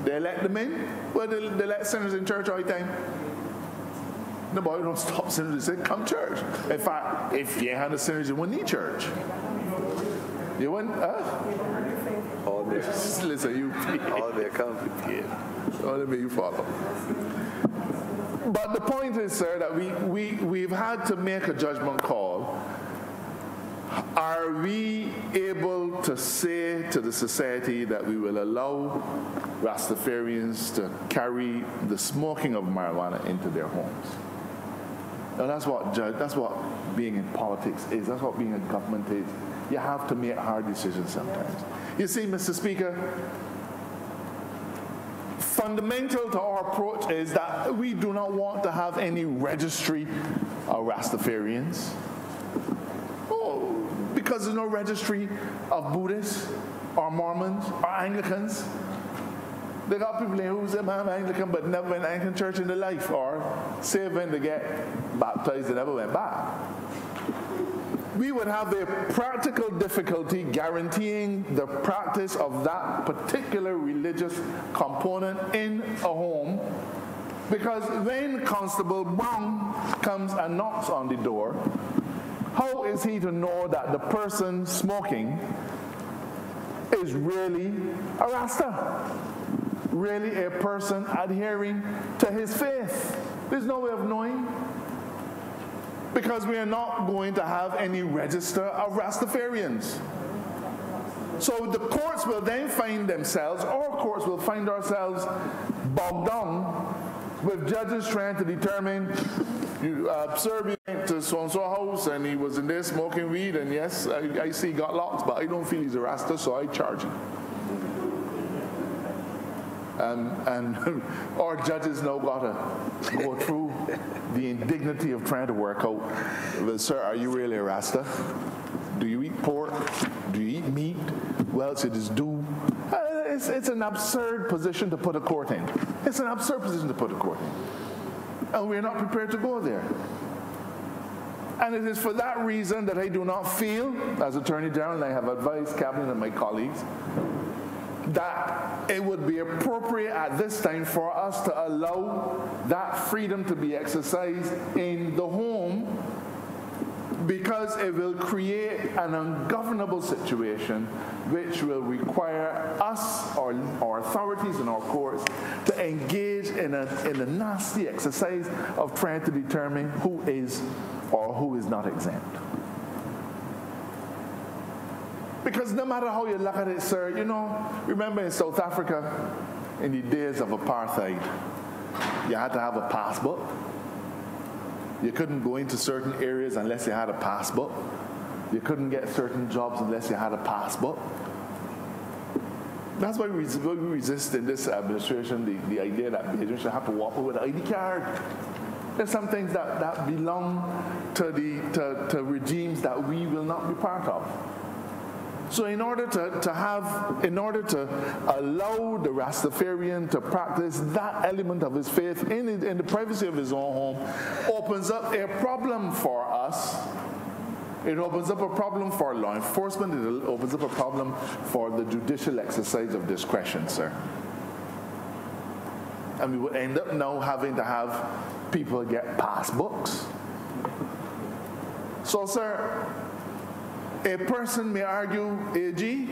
they let them in. Well, they let sinners in church all the time. Nobody don't stop sinners and say, come church. In fact, if you had the sinners, you wouldn't need church. You wouldn't, All may, listen, you all may come. Only may you follow. But the point is, sir, that we've had to make a judgment call. Are we able to say to the society that we will allow Rastafarians to carry the smoking of marijuana into their homes? And that's what being in politics is. That's what being in government is. You have to make hard decisions sometimes. You see, Mr. Speaker, fundamental to our approach is that we do not want to have any registry of Rastafarians. Because there's no registry of Buddhists or Mormons or Anglicans. They got people who say, I'm Anglican but never went to Anglican church in their life, or say when they get baptized they never went back. We would have a practical difficulty guaranteeing the practice of that particular religious component in a home Because when Constable Brown comes and knocks on the door, how is he to know that the person smoking is really a Rasta? Really a person adhering to his faith? There's no way of knowing. Because we are not going to have any register of Rastafarians. So the courts will then find themselves, or courts will find ourselves bogged down with judges trying to determine, sir, we went to so-and-so house and he was in there smoking weed, and yes, I see he got locked, but I don't feel he's a Rasta, so I charge him. And our judges now got to go through the indignity of trying to work out, well, sir, are you really a Rasta? Do you eat pork? Do you eat meat? Well, so just do. It's an absurd position to put a court in. It's an absurd position to put a court in. And we're not prepared to go there. And it is for that reason that I do not feel, as Attorney General, and I have advised Cabinet and my colleagues, that it would be appropriate at this time for us to allow that freedom to be exercised in the home, because it will create an ungovernable situation which will require us, or our authorities and our courts, to engage in a nasty exercise of trying to determine who is or who is not exempt. Because no matter how you look at it, sir, you know, remember in South Africa, in the days of apartheid, you had to have a passport. You couldn't go into certain areas unless you had a passport. You couldn't get certain jobs unless you had a passport. That's why we resist in this administration the idea that Bajans should have to walk with an ID card. There's some things that belong to regimes that we will not be part of. So in order to allow the Rastafarian to practice that element of his faith in the privacy of his own home opens up a problem for us. It opens up a problem for law enforcement. It opens up a problem for the judicial exercise of discretion, sir. And we would end up now having to have people get passbooks. So, sir, a person may argue, AG,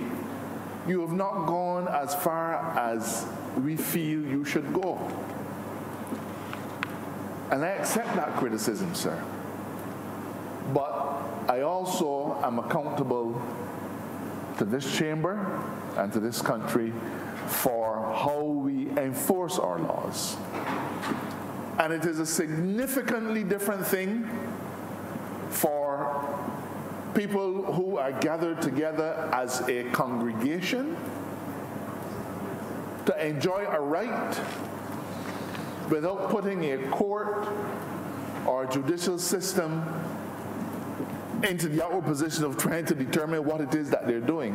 you have not gone as far as we feel you should go. And I accept that criticism, sir. But I also am accountable to this chamber and to this country for how we enforce our laws. And it is a significantly different thing for people who are gathered together as a congregation to enjoy a right without putting a court or judicial system into the outward position of trying to determine what it is that they're doing,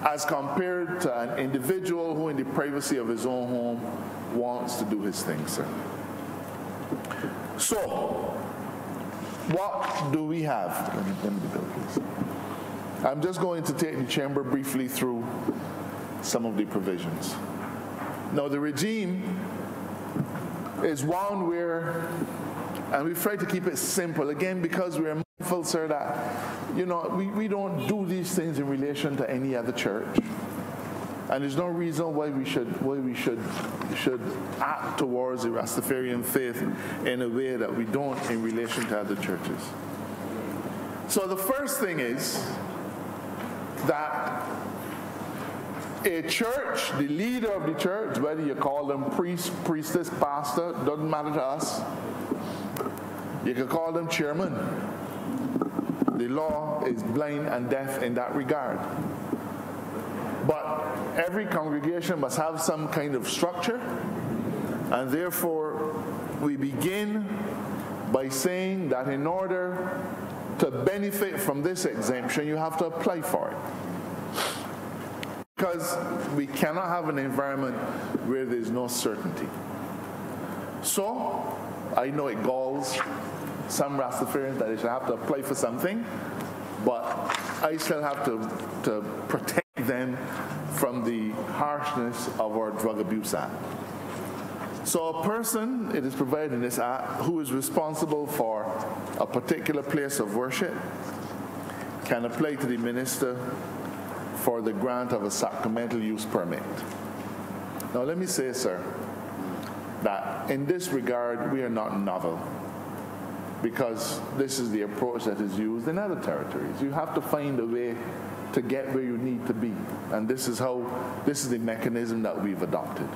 as compared to an individual who in the privacy of his own home wants to do his thing, sir. So, what do we have? Let me do this. I'm just going to take the chamber briefly through some of the provisions. Now, the regime is one where, and we've tried to keep it simple, again, because we're mindful, sir, that, you know, we don't do these things in relation to any other church. And there's no reason why we should act towards the Rastafarian faith in a way that we don't in relation to other churches. So the first thing is that a church, the leader of the church, whether you call them priest, priestess, pastor, doesn't matter to us. You can call them chairman. The law is blind and deaf in that regard. But every congregation must have some kind of structure, and therefore we begin by saying that in order to benefit from this exemption, you have to apply for it. Because we cannot have an environment where there's no certainty. So, I know it galls some Rastafarians that they should have to apply for something, but I still have to protect them from the harshness of our Drug Abuse Act. So a person, it is provided in this act, who is responsible for a particular place of worship can apply to the minister for the grant of a sacramental use permit. Now let me say, sir, that in this regard we are not novel, because this is the approach that is used in other territories. You have to find a way to get where you need to be, and this is the mechanism that we've adopted.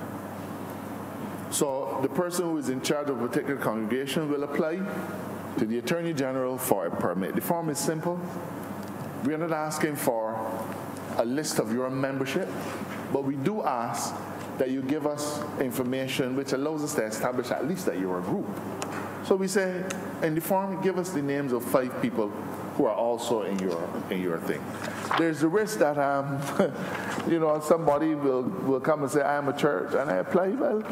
So the person who is in charge of a particular congregation will apply to the Attorney General for a permit. The form is simple. We are not asking for a list of your membership, but we do ask that you give us information which allows us to establish at least that you're a group. So we say, in the form, give us the names of 5 people who are also in your thing. There's the risk that somebody will come and say, I am a church, and I apply. Well,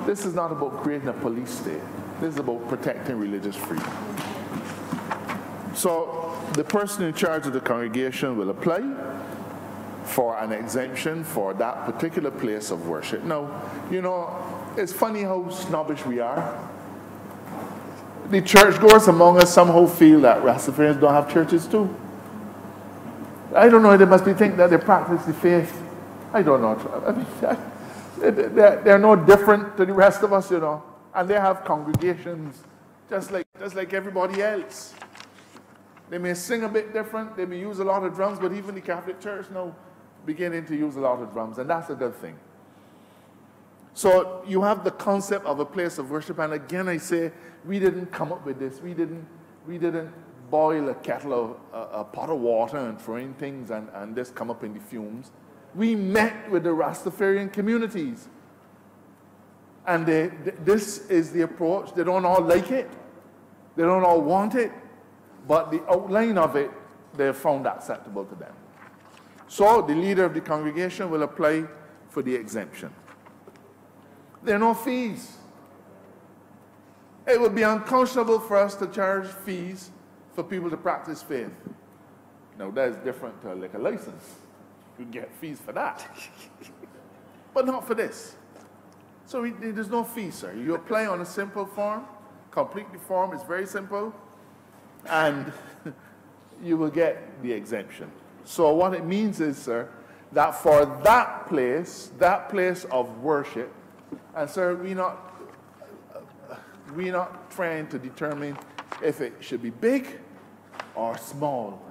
this is not about creating a police state. This is about protecting religious freedom. So the person in charge of the congregation will apply for an exemption for that particular place of worship. Now, it's funny how snobbish we are. The churchgoers among us somehow feel that Rastafarians don't have churches too. I don't know, they must be thinking that they practice the faith. I don't know. I mean, they're no different to the rest of us, and they have congregations just like everybody else. They may sing a bit different, they may use a lot of drums, but even the Catholic Church now beginning to use a lot of drums, and that's a good thing. So you have the concept of a place of worship, and again I say, we didn't come up with this. We didn't boil a kettle of a pot of water and throw in things and just come up in the fumes. We met with the Rastafarian communities, and this is the approach. They don't all like it. They don't all want it, but the outline of it, they found acceptable to them. So the leader of the congregation will apply for the exemption. There are no fees. It would be unconscionable for us to charge fees for people to practice faith. Now, that's different to a liquor license. You get fees for that. But not for this. So there's no fee, sir. You apply on a simple form, complete the form, it's very simple, and you will get the exemption. So what it means is, sir, that for that place of worship, and sir, we're not trying to determine if it should be big or small,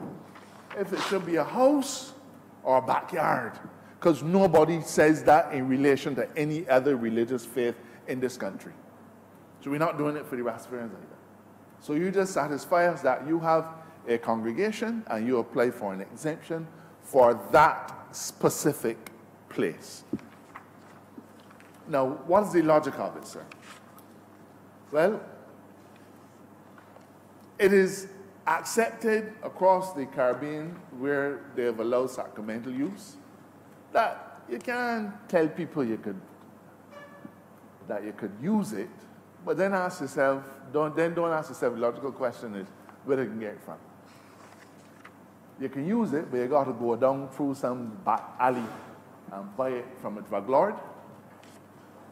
if it should be a house or a backyard, because nobody says that in relation to any other religious faith in this country. So we're not doing it for the Rastafarians either. So you just satisfy us that you have a congregation and you apply for an exemption for that specific place. Now, what's the logic of it, sir? Well, it is accepted across the Caribbean where they have allowed sacramental use that you can tell people that you could use it, but then ask yourself, don't ask yourself the logical question is, where you can get it from? You can use it, but you got to go down through some back alley and buy it from a drug lord.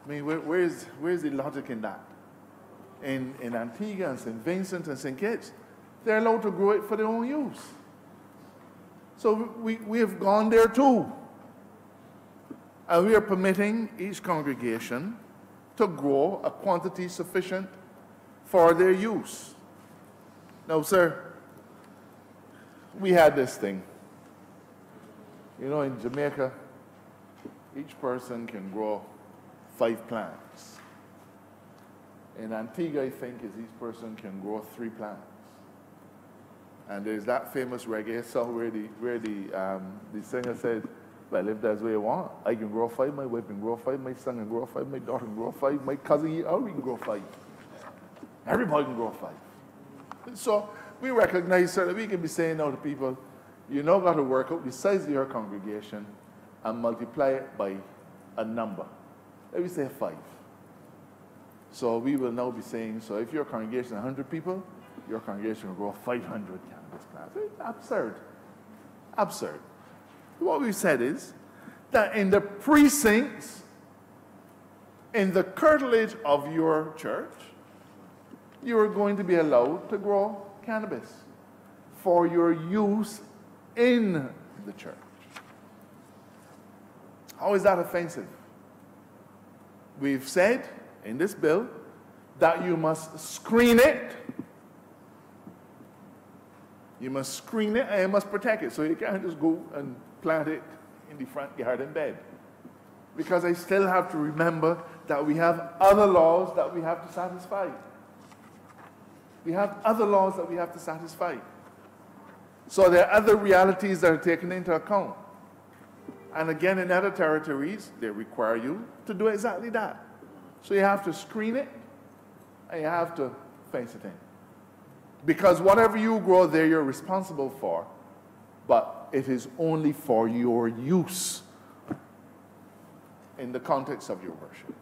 I mean, where's the logic in that? In Antigua and St. Vincent and St. Kitts, they're allowed to grow it for their own use. So we have gone there too. And we are permitting each congregation to grow a quantity sufficient for their use. Now, sir, we had this thing. In Jamaica, each person can grow 5 plants. In Antigua, I think, each person can grow 3 plants. And there's that famous reggae song where the singer said, well, if that's what you want, I can grow 5, my wife can grow 5, my son can grow 5, my daughter can grow 5, my cousin, we can grow 5. Everybody can grow 5. So we recognize, sir, that we can be saying now to people, you now got to work out the size of your congregation and multiply it by a number. Let me say 5. So we will now be saying, so if your congregation is 100 people, your congregation will grow 500 cannabis plants. It's absurd. Absurd. What we've said is that in the precincts in the curtilage of your church, you are going to be allowed to grow cannabis for your use in the church. How is that offensive? We've said in this bill that you must screen it. You must screen it and you must protect it. So you can't just go and plant it in the front garden bed. Because I still have to remember that we have other laws that we have to satisfy. We have other laws that we have to satisfy. So there are other realities that are taken into account. And again, in other territories, they require you to do exactly that. So you have to screen it and you have to fence it in. Because whatever you grow there, you're responsible for, but it is only for your use in the context of your worship.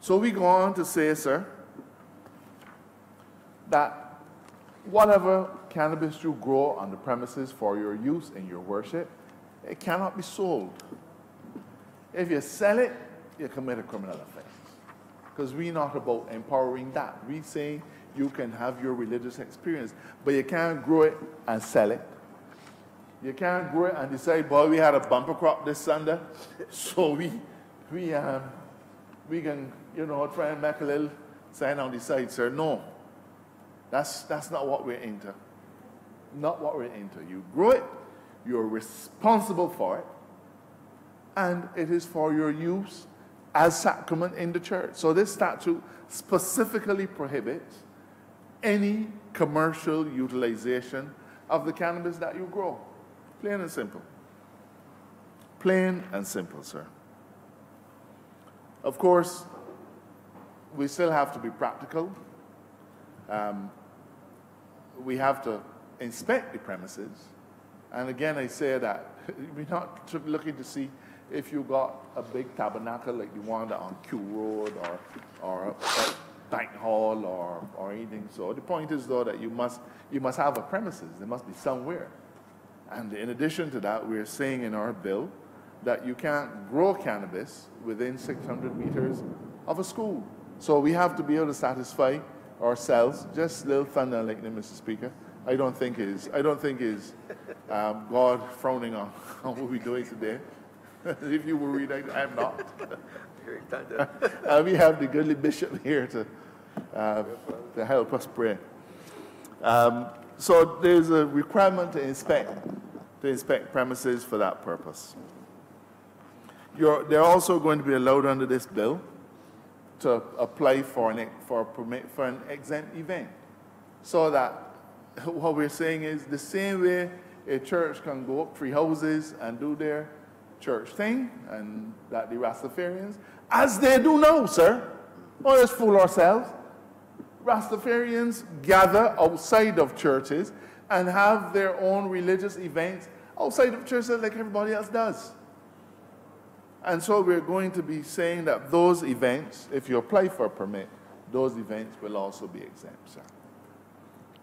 So we go on to say, sir, that whatever cannabis you grow on the premises for your use in your worship, it cannot be sold. If you sell it, you commit a criminal offense. Because we're not about empowering that. We say you can have your religious experience, but you can't grow it and sell it. You can't grow it and decide, boy, we had a bumper crop this Sunday, so we can, try and make a little sign on the side, sir. No, that's not what we're into. Not what we're into. You grow it, you're responsible for it, and it is for your use as sacrament in the church. So this statute specifically prohibits any commercial utilization of the cannabis that you grow. Plain and simple. Plain and simple, sir. Of course, we still have to be practical. We have to inspect the premises. And again, I say that we're not looking to see if you got a big tabernacle like the one on Q Road or a bank hall or anything. So the point is, though, that you must have a premises. There must be somewhere. And in addition to that, we're saying in our bill that you can't grow cannabis within 600 meters of a school. So we have to be able to satisfy ourselves. Just a little thunder and lightning, Mr. Speaker. I don't think is God frowning on what we're doing today. If you were reading, I'm not. We have the goodly bishop here to help us pray. So there's a requirement to inspect premises for that purpose. They're also going to be allowed under this bill to apply for a permit for an exempt event. So that what we're saying is the same way a church can go up 3 houses and do their church thing, and that the Rastafarians, as they do now, sir, don't let's fool ourselves. Rastafarians gather outside of churches and have their own religious events outside of churches like everybody else does. And so we're going to be saying that those events, if you apply for a permit, those events will also be exempt, sir.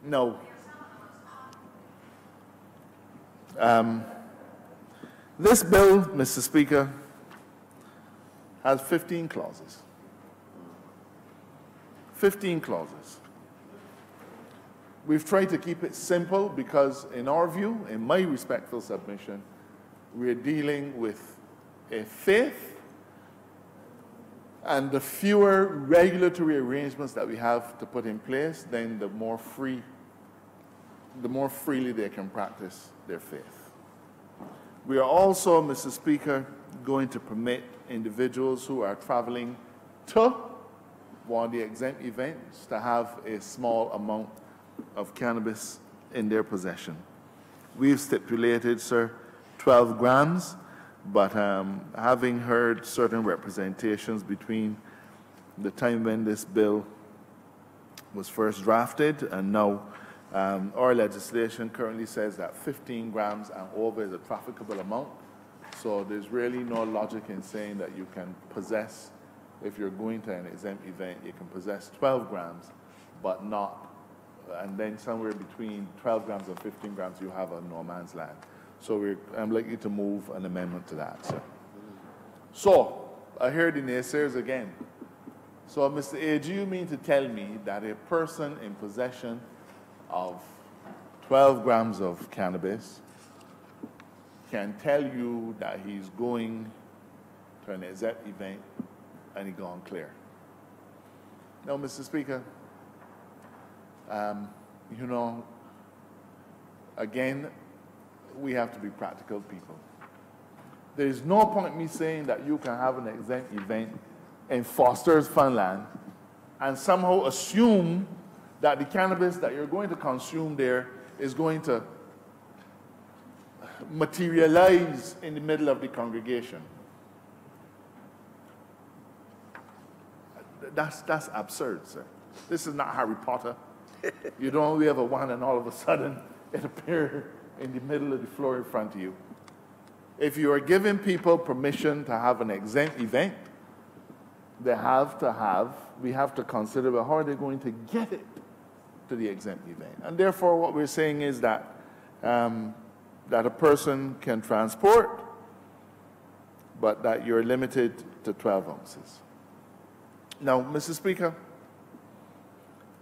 No. This bill, Mr. Speaker, has 15 clauses. 15 clauses. We've tried to keep it simple because, in our view, in my respectful submission, we're dealing with a faith, and the fewer regulatory arrangements that we have to put in place, then the more freely they can practice their faith. We are also, Mr. Speaker, going to permit individuals who are traveling to one of the exempt events to have a small amount of cannabis in their possession. We've stipulated, sir, 12 grams, but having heard certain representations between the time when this bill was first drafted and now, our legislation currently says that 15 grams and over is a trafficable amount. So there's really no logic in saying that you can possess, if you're going to an exempt event, you can possess 12 grams, but not, and then somewhere between 12 grams and 15 grams, you have a no man's land. So I'm likely to move an amendment to that, sir. So I heard the naysayers again. So, Mr. A, do you mean to tell me that a person in possession of 12 grams of cannabis can tell you that he's going to an exact event and he gone clear? No, Mr. Speaker, you know, again, we have to be practical people. There is no point me saying that you can have an exempt event in Foster's Funland and somehow assume that the cannabis that you're going to consume there is going to materialize in the middle of the congregation. That's absurd, sir. This is not Harry Potter. You don't wave a wand and all of a sudden it appears in the middle of the floor in front of you. If you are giving people permission to have an exempt event, we have to consider, well, how are they going to get it to the exempt event? And therefore, what we're saying is that that a person can transport, but that you're limited to 12 ounces. Now, Mr. Speaker,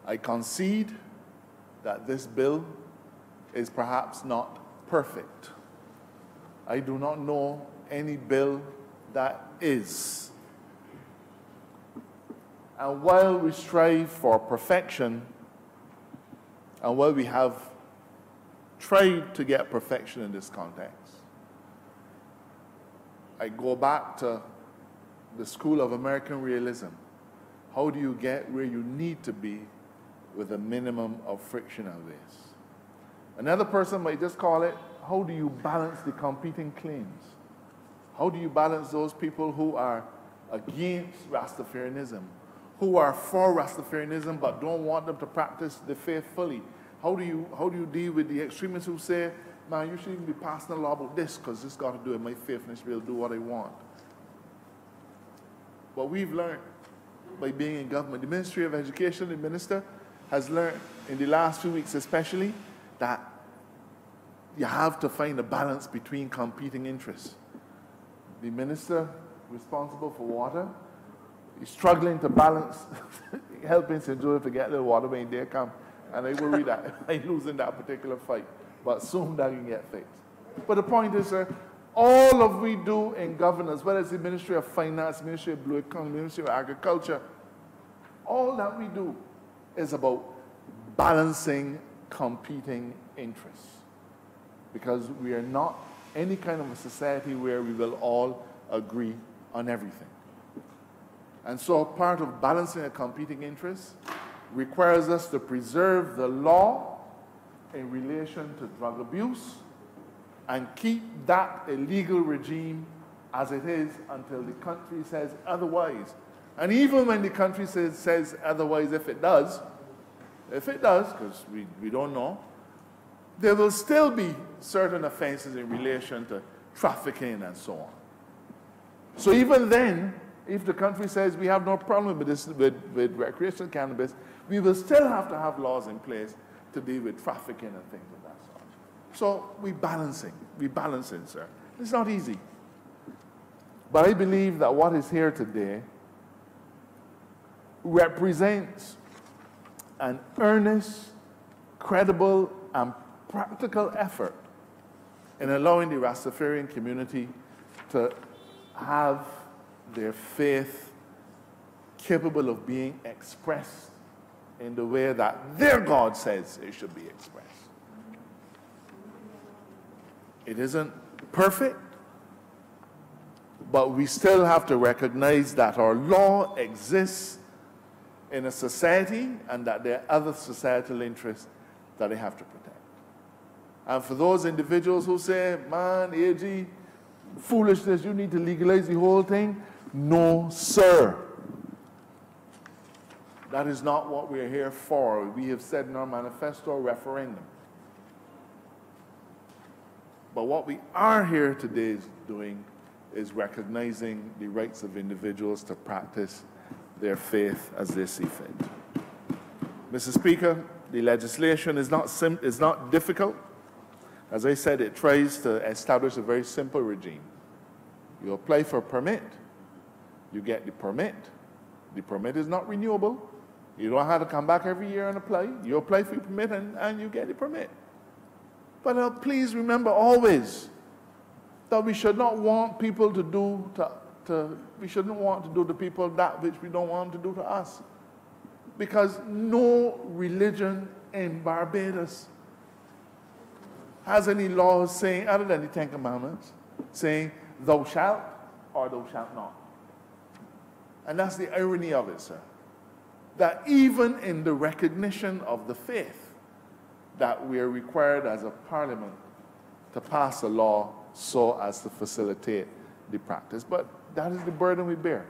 I concede that this bill is perhaps not perfect. I do not know any bill that is. And while we strive for perfection, and while we have tried to get perfection in this context, I go back to the School of American Realism. How do you get where you need to be with a minimum of friction and waste? Another person might just call it, how do you balance the competing claims? How do you balance those people who are against Rastafarianism, who are for Rastafarianism but don't want them to practice the faith fully? How do you deal with the extremists who say, man, you shouldn't be passing a law about this because this got to do with my faith and this will do what I want? But we've learned by being in government, the Ministry of Education, the minister, has learned in the last few weeks especially that you have to find a balance between competing interests. The minister responsible for water is struggling to balance helping St. Joseph to get the water when they come. And I worry that I'm losing that particular fight. But soon that can get fixed. But the point is, sir, all of we do in governance, whether it's the Ministry of Finance, Ministry of Blue Economy, Ministry of Agriculture, all that we do is about balancing competing interests. Because we are not any kind of a society where we will all agree on everything. And so part of balancing a competing interest requires us to preserve the law in relation to drug abuse and keep that a legal regime as it is until the country says otherwise. And even when the country says otherwise, if it does, because we don't know, there will still be certain offenses in relation to trafficking and so on. So even then, if the country says we have no problem with this, with recreational cannabis, we will still have to have laws in place to deal with trafficking and things of that sort. So we're balancing, sir. It's not easy. But I believe that what is here today represents an earnest, credible, and practical effort in allowing the Rastafarian community to have their faith capable of being expressed in the way that their God says it should be expressed. It isn't perfect, but we still have to recognize that our law exists in a society and that there are other societal interests that they have to protect. And for those individuals who say, man, AG, foolishness, you need to legalize the whole thing. No, sir. That is not what we're here for. We have said in our manifesto, referendum. But what we are here today doing is recognizing the rights of individuals to practice their faith as they see fit. Mr. Speaker, the legislation is not difficult. As I said, it tries to establish a very simple regime. You apply for a permit, You get the permit. The permit is not renewable. You don't have to come back every year and apply. You apply for your permit and you get the permit. But please remember always that we should not want people to do we shouldn't want to do to people that which we don't want them to do to us. Because no religion in Barbados has any laws saying, other than the Ten Commandments, saying, thou shalt or thou shalt not. And that's the irony of it, sir. That even in the recognition of the faith, that we are required as a parliament to pass a law so as to facilitate the practice. But that is the burden we bear.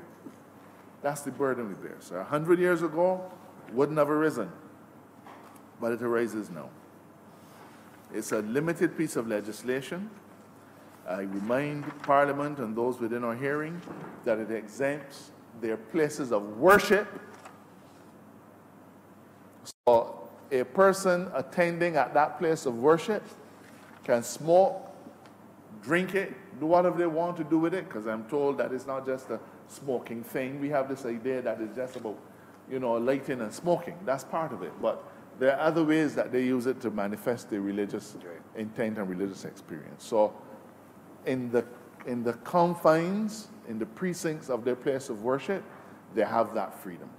That's the burden we bear, sir. 100 years ago, wouldn't have arisen, but it arises now. It's a limited piece of legislation. I remind Parliament and those within our hearing that it exempts their places of worship. So a person attending at that place of worship can smoke, drink it, do whatever they want to do with it, because I'm told that it's not just a smoking thing. We have this idea that it's just about, lighting and smoking. That's part of it. But there are other ways that they use it to manifest their religious intent and religious experience. So in the confines, in the precincts of their place of worship, they have that freedom.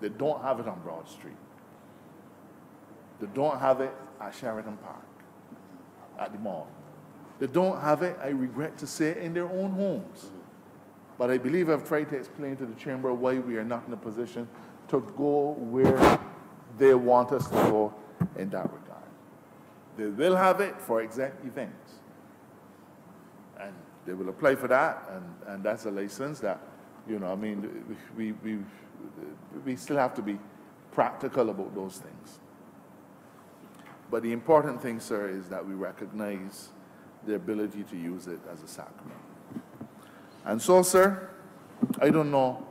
They don't have it on Broad Street. They don't have it at Sheraton Park, at the mall. They don't have it, I regret to say, in their own homes. But I believe I've tried to explain to the chamber why we are not in a position to go where they want us to go in that regard. They will have it for exempt events. And they will apply for that, and that's a license that, we still have to be practical about those things. But the important thing, sir, is that we recognize the ability to use it as a sacrament. And so, sir, I don't know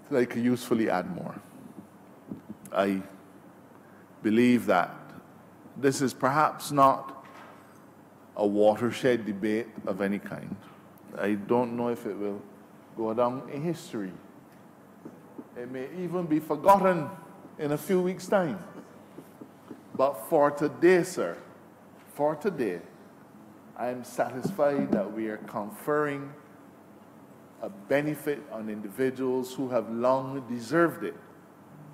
that I could usefully add more. I believe that this is perhaps not a watershed debate of any kind. I don't know if it will go down in history. It may even be forgotten in a few weeks' time. But for today, sir, for today, I am satisfied that we are conferring a benefit on individuals who have long deserved it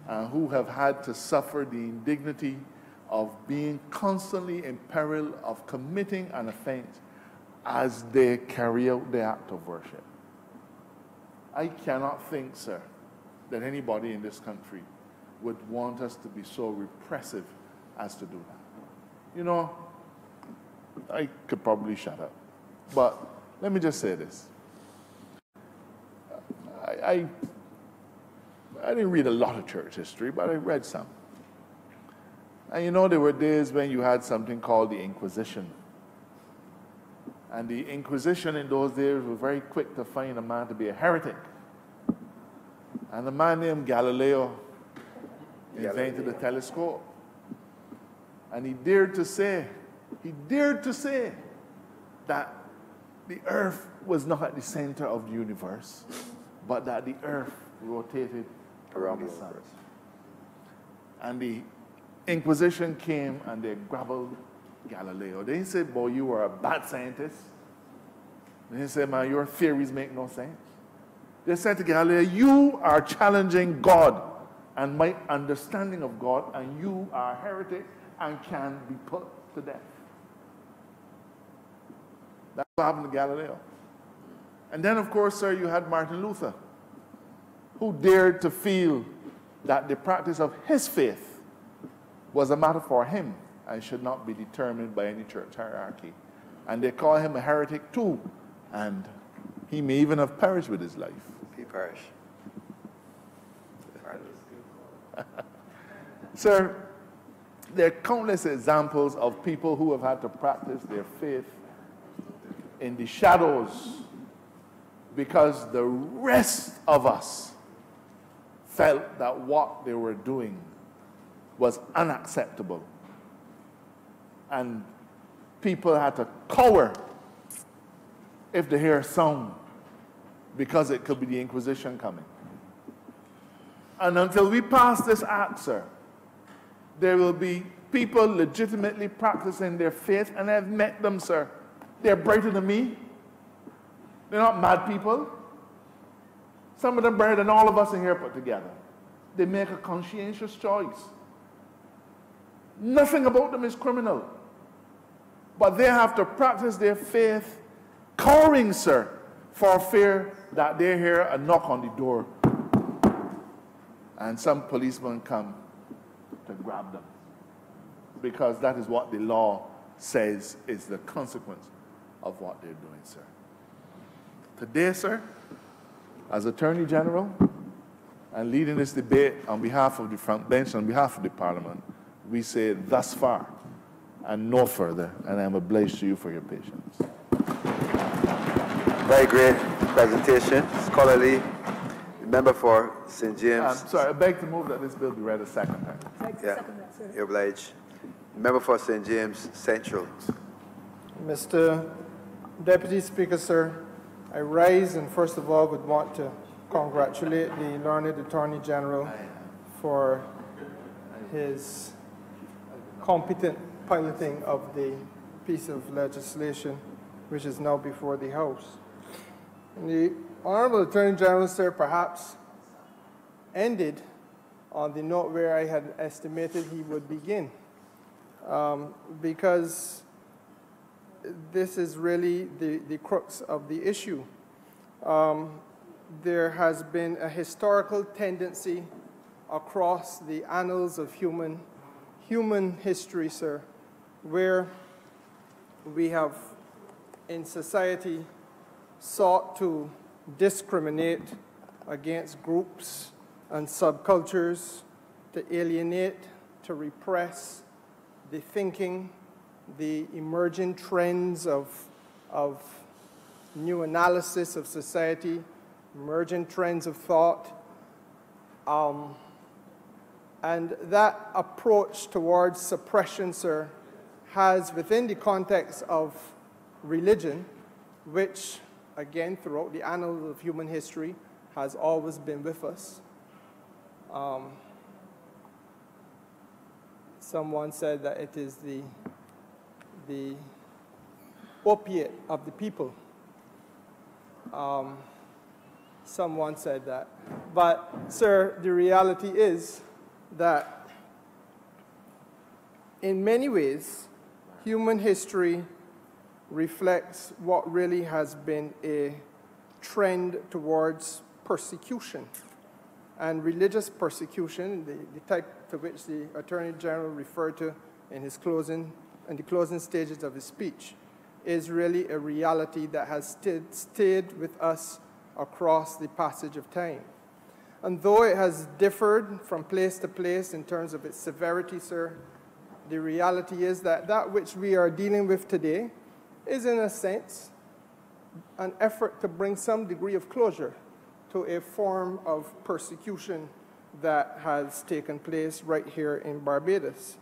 and who have had to suffer the indignity of being constantly in peril of committing an offense as they carry out the act of worship. I cannot think, sir, that anybody in this country would want us to be so repressive as to do that. I could probably shut up. But let me just say this. I didn't read a lot of church history, but I read some. And there were days when you had something called the Inquisition. And the Inquisition in those days was very quick to find a man to be a heretic. And a man named Galileo invented the telescope. And he dared to say that the earth was not at the center of the universe, but that the earth rotated around the sun. And the Inquisition came and they grappled Galileo. They said, boy, you are a bad scientist. And he said, man, your theories make no sense. They said to Galileo, you are challenging God and my understanding of God, and you are a heretic and can be put to death. That's what happened to Galileo. And then, of course, sir, you had Martin Luther, who dared to feel that the practice of his faith was a matter for him and should not be determined by any church hierarchy. And they call him a heretic too, and he may even have perished with his life. He perished. Sir, there are countless examples of people who have had to practice their faith in the shadows because the rest of us felt that what they were doing was unacceptable. And people had to cower if they hear a sound because it could be the Inquisition coming. And until we pass this act, sir, there will be people legitimately practicing their faith, and I've met them, sir. They're brighter than me. They're not mad people. Some of them brighter than all of us in here put together. They make a conscientious choice. Nothing about them is criminal. But they have to practice their faith, cowering, sir, for fear that they hear a knock on the door and some policeman come to grab them. Because that is what the law says is the consequence of what they're doing, sir. Today, sir, as Attorney General and leading this debate on behalf of the front bench, on behalf of the Parliament, we say thus far and no further, and I am obliged to you for your patience. Very great presentation, scholarly. Member for St. James. Sorry, I beg to move that this bill be read a second time. Yeah, you're obliged. Member for St. James Central. Mr. Deputy Speaker, sir, I rise and first of all would want to congratulate the learned Attorney General for his competent piloting of the piece of legislation which is now before the House. And the Honourable Attorney General, sir, perhaps ended on the note where I had estimated he would begin, because this is really the crux of the issue. There has been a historical tendency across the annals of human history, sir, where we have in society sought to discriminate against groups and subcultures, to alienate, to repress the thinking, the emerging trends of new analysis of society, emerging trends of thought. And that approach towards suppression, sir, has, within the context of religion, which, again, throughout the annals of human history, has always been with us. Someone said that it is the opiate of the people. Someone said that. But, sir, the reality is that in many ways, human history reflects what really has been a trend towards persecution. And religious persecution, the type to which the Attorney General referred to in the closing stages of his speech, is really a reality that has stayed with us across the passage of time. And though it has differed from place to place in terms of its severity, sir, the reality is that that which we are dealing with today is, in a sense, an effort to bring some degree of closure to a form of persecution that has taken place right here in Barbados.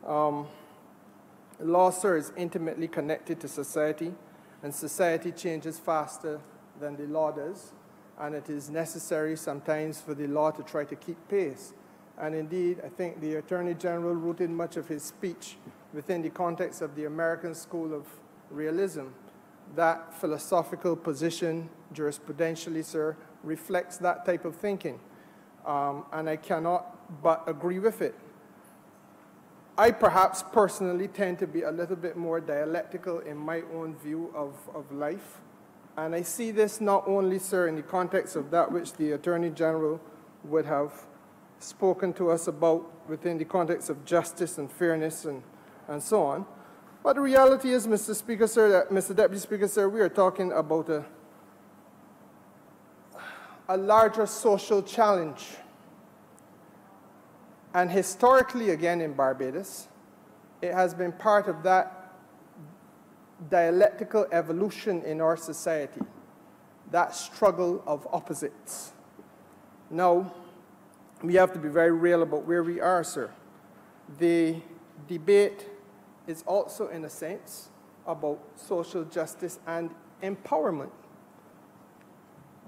Law, sir, is intimately connected to society, and society changes faster than the law does, and it is necessary sometimes for the law to try to keep pace. And indeed, I think the Attorney General rooted much of his speech within the context of the American School of Realism. That philosophical position, jurisprudentially, sir, reflects that type of thinking. And I cannot but agree with it. I perhaps personally tend to be a little bit more dialectical in my own view of life. And I see this not only, sir, in the context of that which the Attorney General would have spoken to us about within the context of justice and fairness and so on. But the reality is, Mr. Speaker, sir, Mr. Deputy Speaker, sir, we are talking about a larger social challenge. And historically, again, in Barbados, it has been part of that dialectical evolution in our society, that struggle of opposites. Now, we have to be very real about where we are, sir. The debate is also, in a sense, about social justice and empowerment.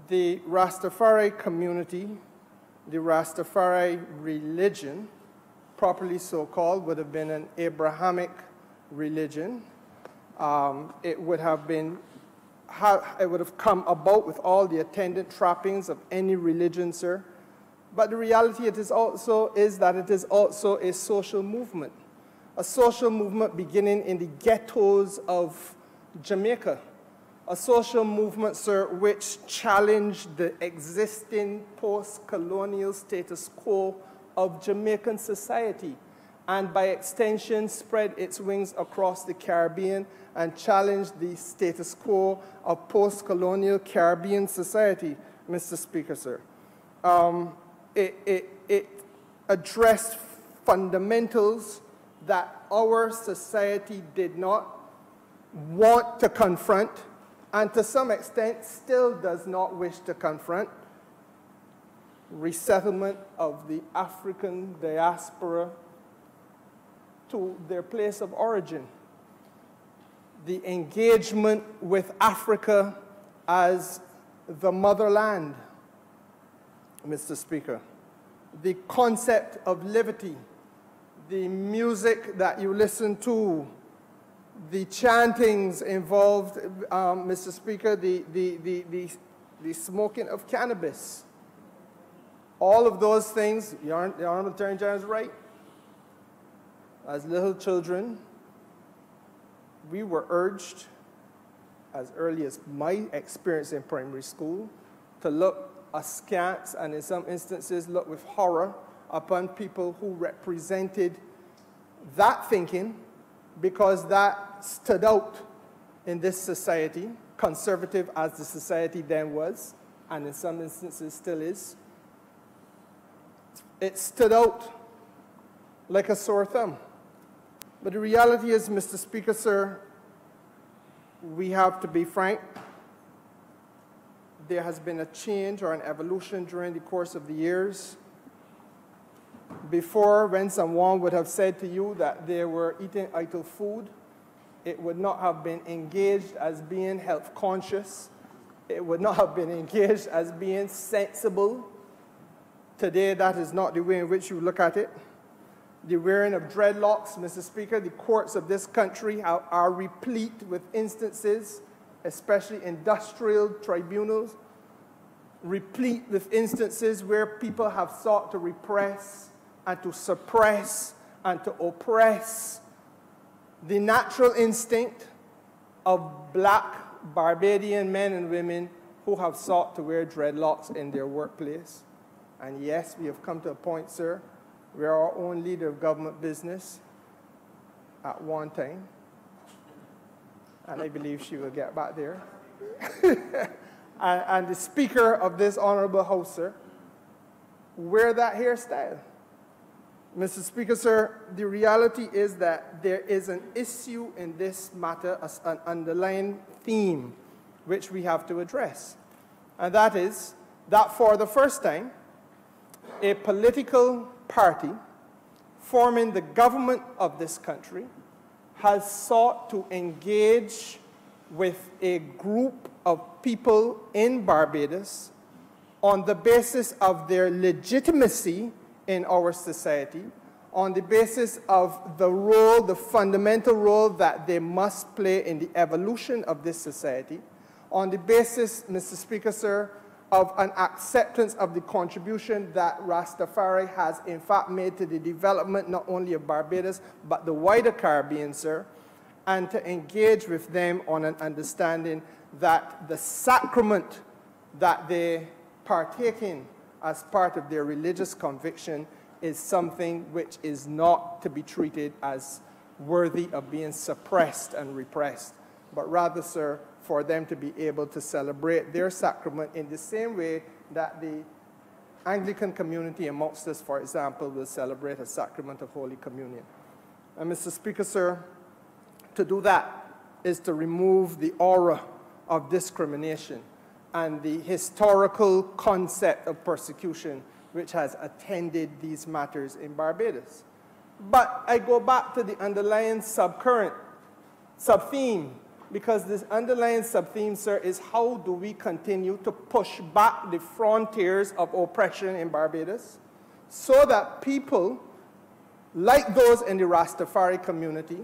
The Rastafari community, the Rastafari religion, properly so-called, would have been an Abrahamic religion. It would have come about with all the attendant trappings of any religion, sir. But the reality is that it is also a social movement beginning in the ghettos of Jamaica. A social movement, sir, which challenged the existing post-colonial status quo of Jamaican society, and by extension spread its wings across the Caribbean and challenged the status quo of post-colonial Caribbean society, Mr. Speaker, sir. It addressed fundamentals that our society did not want to confront, and to some extent still does not wish to confront: resettlement of the African diaspora to their place of origin, the engagement with Africa as the motherland, Mr. Speaker, the concept of liberty, the music that you listen to, the chantings involved, Mr. Speaker, the smoking of cannabis. All of those things, the Honorable Attorney General is right. As little children, we were urged, as early as my experience in primary school, to look askance and in some instances look with horror upon people who represented that thinking, because that stood out in this society, conservative as the society then was, and in some instances still is. It stood out like a sore thumb. But the reality is, Mr. Speaker, sir, we have to be frank. There has been a change or an evolution during the course of the years. Before, when someone would have said to you that they were eating idle food, it would not have been engaged as being health conscious. It would not have been engaged as being sensible. Today, that is not the way in which you look at it. The wearing of dreadlocks, Mr. Speaker, the courts of this country are replete with instances, especially industrial tribunals, replete with instances where people have sought to repress and to suppress and to oppress the natural instinct of black Barbadian men and women who have sought to wear dreadlocks in their workplace. And yes, we have come to a point, sir, where our own leader of government business at one time, and I believe she will get back there, and the Speaker of this honorable House, sir, wear that hairstyle. Mr. Speaker, sir, the reality is that there is an issue in this matter, an underlying theme, which we have to address. And that is that for the first time, a political party forming the government of this country has sought to engage with a group of people in Barbados on the basis of their legitimacy in our society, on the basis of the role, the fundamental role that they must play in the evolution of this society, on the basis, Mr. Speaker, sir, of an acceptance of the contribution that Rastafari has in fact made to the development not only of Barbados, but the wider Caribbean, sir, and to engage with them on an understanding that the sacrament that they partake in as part of their religious conviction is something which is not to be treated as worthy of being suppressed and repressed, but rather, sir, for them to be able to celebrate their sacrament in the same way that the Anglican community amongst us, for example, will celebrate a sacrament of Holy Communion. And Mr. Speaker, sir, to do that is to remove the aura of discrimination and the historical concept of persecution which has attended these matters in Barbados. But I go back to the underlying subcurrent, sub-theme because this underlying sub-theme, sir, is how do we continue to push back the frontiers of oppression in Barbados so that people like those in the Rastafari community,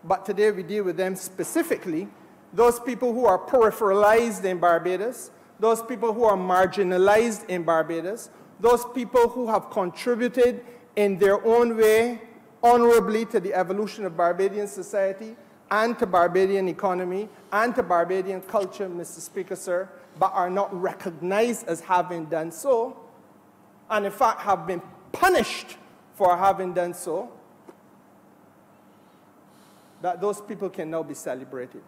but today we deal with them specifically, those people who are peripheralized in Barbados, those people who are marginalized in Barbados, those people who have contributed in their own way honorably to the evolution of Barbadian society and to Barbadian economy and to Barbadian culture, Mr. Speaker, sir, but are not recognized as having done so, and in fact have been punished for having done so, that those people can now be celebrated.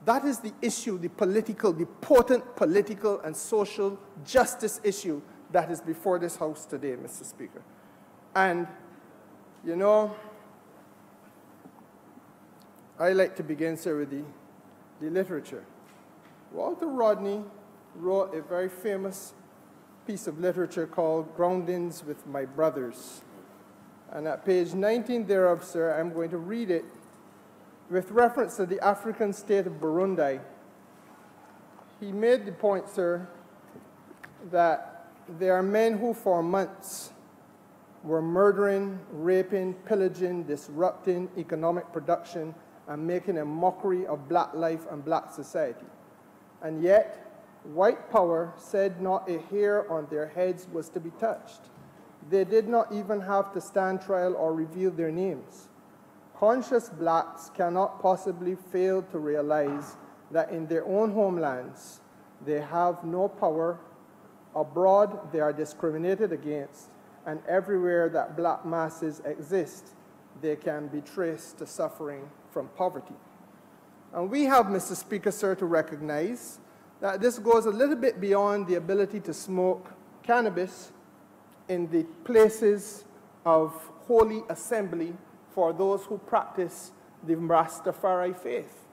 That is the issue, the potent political and social justice issue that is before this House today, Mr. Speaker. And, you know, I like to begin, sir, with the literature. Walter Rodney wrote a very famous piece of literature called Groundings with My Brothers. And at page 19 thereof, sir, I'm going to read it with reference to the African state of Burundi. He made the point, sir, that there are men who for months were murdering, raping, pillaging, disrupting economic production, and making a mockery of black life and black society. And yet, white power said not a hair on their heads was to be touched. They did not even have to stand trial or reveal their names. Conscious blacks cannot possibly fail to realize that in their own homelands, they have no power. Abroad, they are discriminated against, and everywhere that black masses exist, they can be traced to suffering from poverty. And we have, Mr. Speaker, sir, to recognize that this goes a little bit beyond the ability to smoke cannabis in the places of holy assembly for those who practice the Rastafari faith.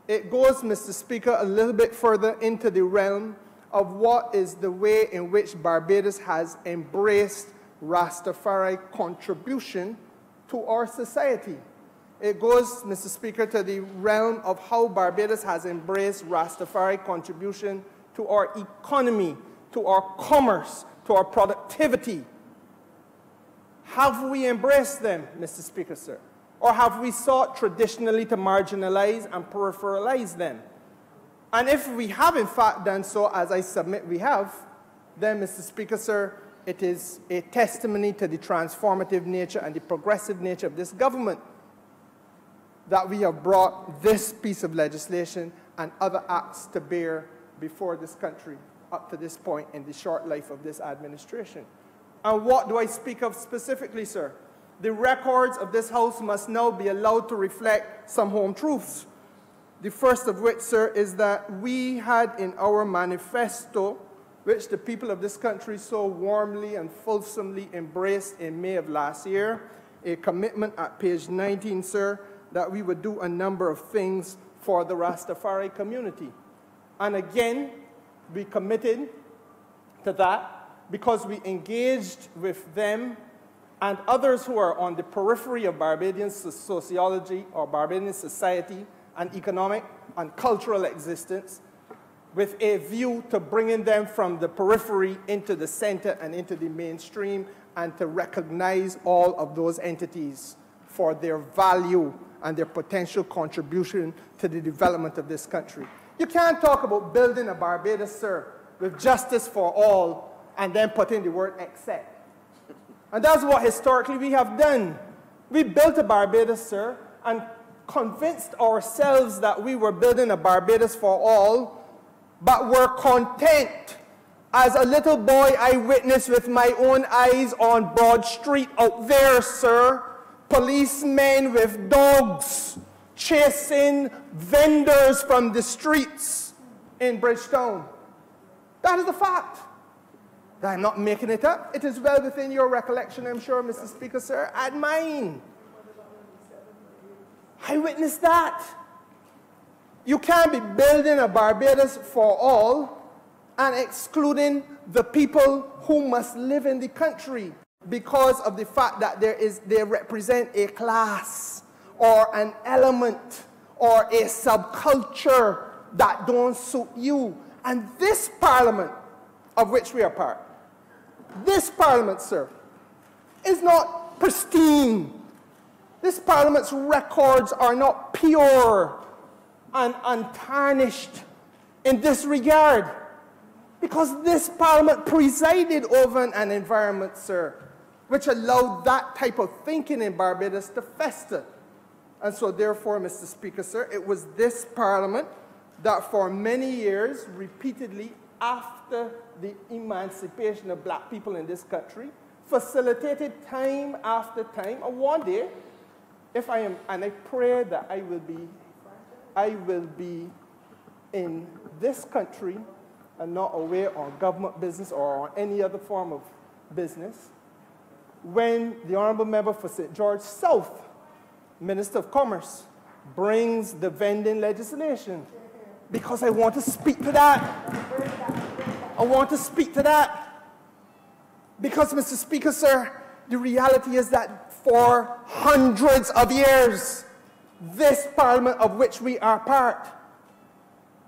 It goes, Mr. Speaker, a little bit further into the realm of what is the way in which Barbados has embraced Rastafari contribution to our society. It goes, Mr. Speaker, to the realm of how Barbados has embraced Rastafari contribution to our economy, to our commerce, to our productivity. Have we embraced them, Mr. Speaker, sir? Or have we sought traditionally to marginalize and peripheralize them? And if we have in fact done so, as I submit we have, then, Mr. Speaker, sir, it is a testimony to the transformative nature and the progressive nature of this government that we have brought this piece of legislation and other acts to bear before this country up to this point in the short life of this administration. And what do I speak of specifically, sir? The records of this House must now be allowed to reflect some home truths. The first of which, sir, is that we had in our manifesto, which the people of this country so warmly and fulsomely embraced in May of last year, a commitment at page 19, sir, that we would do a number of things for the Rastafari community. And again, we committed to that because we engaged with them and others who are on the periphery of Barbadian sociology or Barbadian society and economic and cultural existence with a view to bringing them from the periphery into the center and into the mainstream and to recognize all of those entities for their value and their potential contribution to the development of this country. You can't talk about building a Barbados, sir, with justice for all and then put in the word except. And that's what historically we have done. We built a Barbados, sir, and convinced ourselves that we were building a Barbados for all, but were content. As a little boy, I witnessed with my own eyes on Broad Street out there, sir, policemen with dogs chasing vendors from the streets in Bridgetown. That is a fact. I'm not making it up. It is well within your recollection, I'm sure, Mr. Speaker, sir, and mine. I witnessed that. You can't be building a Barbados for all and excluding the people who must live in the country because of the fact that they represent a class or an element or a subculture that don't suit you. And this parliament of which we are part, this parliament, sir, is not pristine. This parliament's records are not pure and untarnished in this regard, because this parliament presided over an environment, sir, which allowed that type of thinking in Barbados to fester. And so therefore, Mr. Speaker, sir, it was this parliament that for many years, repeatedly after the emancipation of black people in this country, facilitated time after time. And one day, if I am, and I pray that I will be in this country and not away on government business or on any other form of business, when the Honorable Member for St. George South, Minister of Commerce, brings the vending legislation, because I want to speak to that. I want to speak to that. Because, Mr. Speaker, sir, the reality is that for hundreds of years, this parliament of which we are part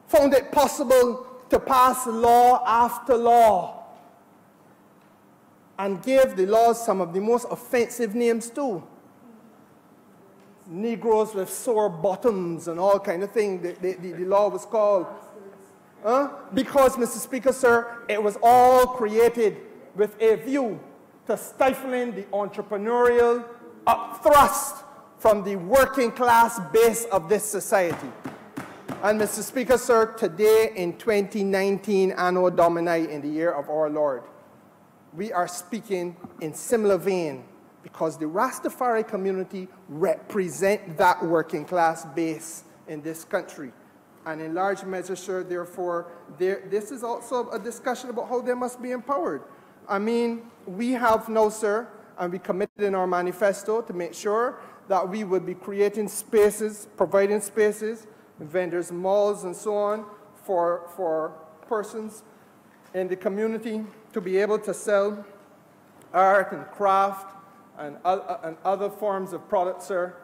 found it possible to pass law after law and give the laws some of the most offensive names too. Negroes with sore bottoms and all kind of thing, the law was called. Because, Mr. Speaker, sir, it was all created with a view to stifling the entrepreneurial upthrust from the working class base of this society. And, Mr. Speaker, sir, today in 2019, Anno Domini, in the year of our Lord, we are speaking in similar vein, because the Rastafari community represent that working class base in this country. And in large measure, sir, therefore, this is also a discussion about how they must be empowered. I mean, we have now, sir, and we committed in our manifesto to make sure that we would be creating spaces, providing spaces, vendors, malls, and so on, for persons in the community to be able to sell art and craft and other forms of products, sir.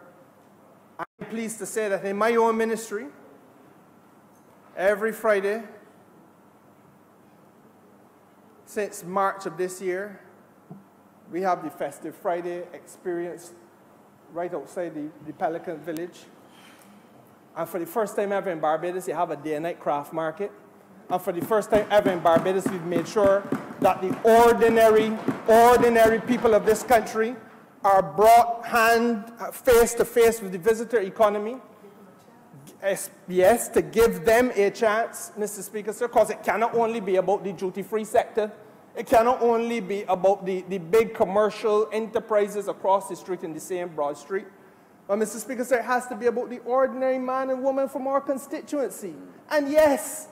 I'm pleased to say that in my own ministry, every Friday since March of this year, we have the Festive Friday experience right outside the Pelican Village. And for the first time ever in Barbados, you have a day and night craft market. And for the first time ever in Barbados, we've made sure that the ordinary people of this country are brought face to face with the visitor economy. Yes, to give them a chance, Mr. Speaker, sir, because it cannot only be about the duty-free sector. It cannot only be about the big commercial enterprises across the street in the same broad street. But, Mr. Speaker, sir, it has to be about the ordinary man and woman from our constituency. And yes,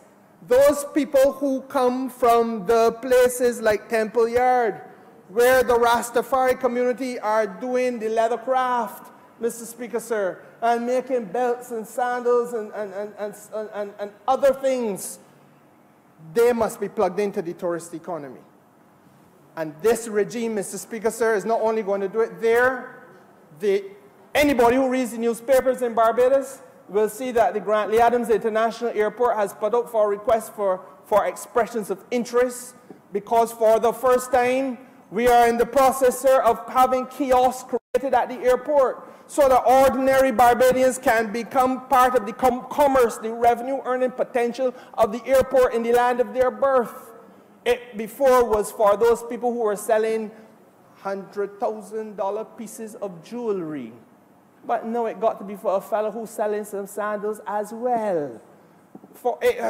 those people who come from the places like Temple Yard, where the Rastafari community are doing the leather craft, Mr. Speaker, sir, and making belts and sandals and other things, they must be plugged into the tourist economy. And this regime, Mr. Speaker, sir, is not only going to do it there. Anybody who reads the newspapers in Barbados will see that the Grantley Adams International Airport has put out for a request for expressions of interest, because for the first time, we are in the process, sir, of having kiosks created at the airport, so that ordinary Barbadians can become part of the commerce, the revenue earning potential of the airport in the land of their birth. It before was for those people who were selling $100,000 pieces of jewelry. But no, it got to be for a fellow who's selling some sandals as well.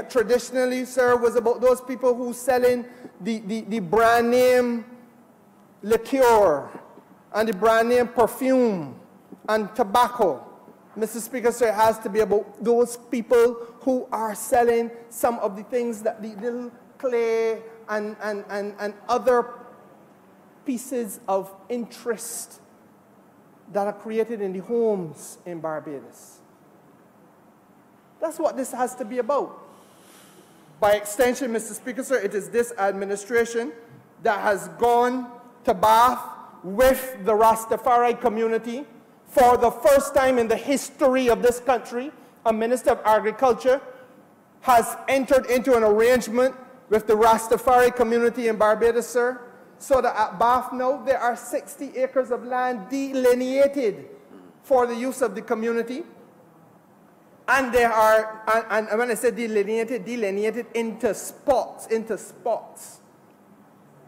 Traditionally, sir, was about those people who selling the brand name liqueur and the brand name perfume and tobacco. Mr. Speaker, sir, it has to be about those people who are selling some of the things that the little clay and other pieces of interest that are created in the homes in Barbados. That's what this has to be about. By extension, Mr. Speaker, sir, it is this administration that has gone to Bath with the Rastafari community for the first time in the history of this country a Minister of Agriculture, has entered into an arrangement with the Rastafari community in Barbados, sir, so that at Bath now there are 60 acres of land delineated for the use of the community. And they are, and when I say delineated into spots,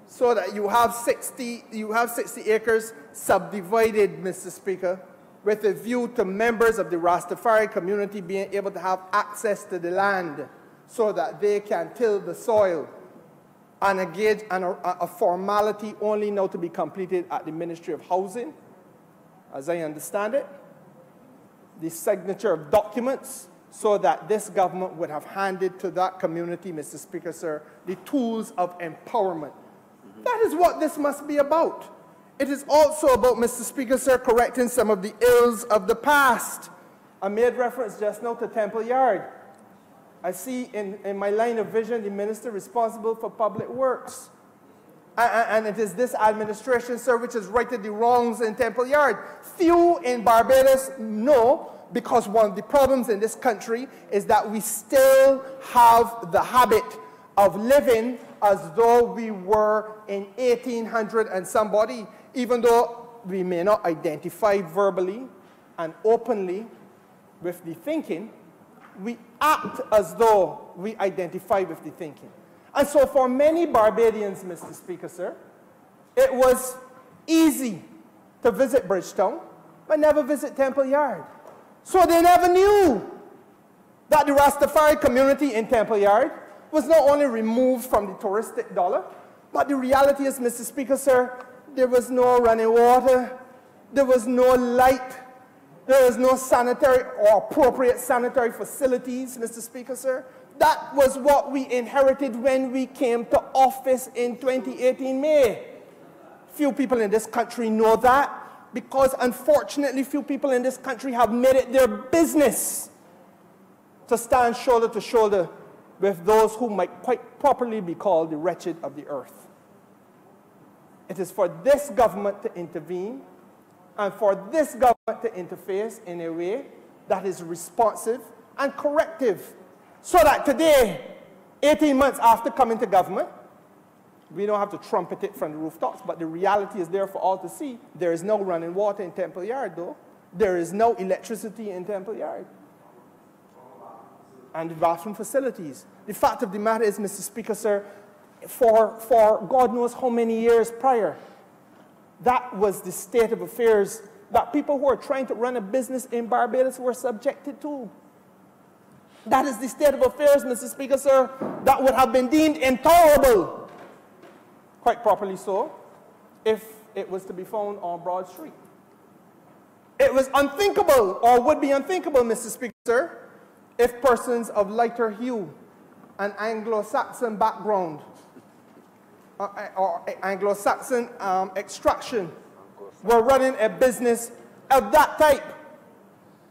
so that you have 60 acres subdivided, Mr. Speaker, with a view to members of the Rastafari community being able to have access to the land so that they can till the soil and engage in a formality only now to be completed at the Ministry of Housing, as I understand it, the signature of documents so that this government would have handed to that community, Mr. Speaker, sir, the tools of empowerment. That is what this must be about. It is also about, Mr. Speaker, sir, correcting some of the ills of the past. I made reference just now to Temple Yard. I see in my line of vision the minister responsible for public works. And it is this administration, sir, which has righted the wrongs in Temple Yard. Few in Barbados know, because one of the problems in this country is that we still have the habit of living as though we were in 1800 and somebody, even though we may not identify verbally and openly with the thinking, we act as though we identify with the thinking. And so for many Barbadians, Mr. Speaker, sir, it was easy to visit Bridgetown, but never visit Temple Yard. So they never knew that the Rastafari community in Temple Yard was not only removed from the touristic dollar, but the reality is, Mr. Speaker, sir, there was no running water, there was no light, there was no sanitary or appropriate sanitary facilities, Mr. Speaker, sir. That was what we inherited when we came to office in 2018 May. Few people in this country know that, because unfortunately few people in this country have made it their business to stand shoulder to shoulder with those who might quite properly be called the wretched of the earth. It is for this government to intervene and for this government to interface in a way that is responsive and corrective, so that today, 18 months after coming to government, we don't have to trumpet it from the rooftops, but the reality is there for all to see. There is no running water in Temple Yard, though. There is no electricity in Temple Yard. And the bathroom facilities. The fact of the matter is, Mr. Speaker, sir, for God knows how many years prior, that was the state of affairs that people who are trying to run a business in Barbados were subjected to. That is the state of affairs, Mr. Speaker, sir, that would have been deemed intolerable, quite properly so, if it was to be found on Broad Street. It was unthinkable, or would be unthinkable, Mr. Speaker, sir, if persons of lighter hue and Anglo-Saxon background or Anglo-Saxon extraction were running a business of that type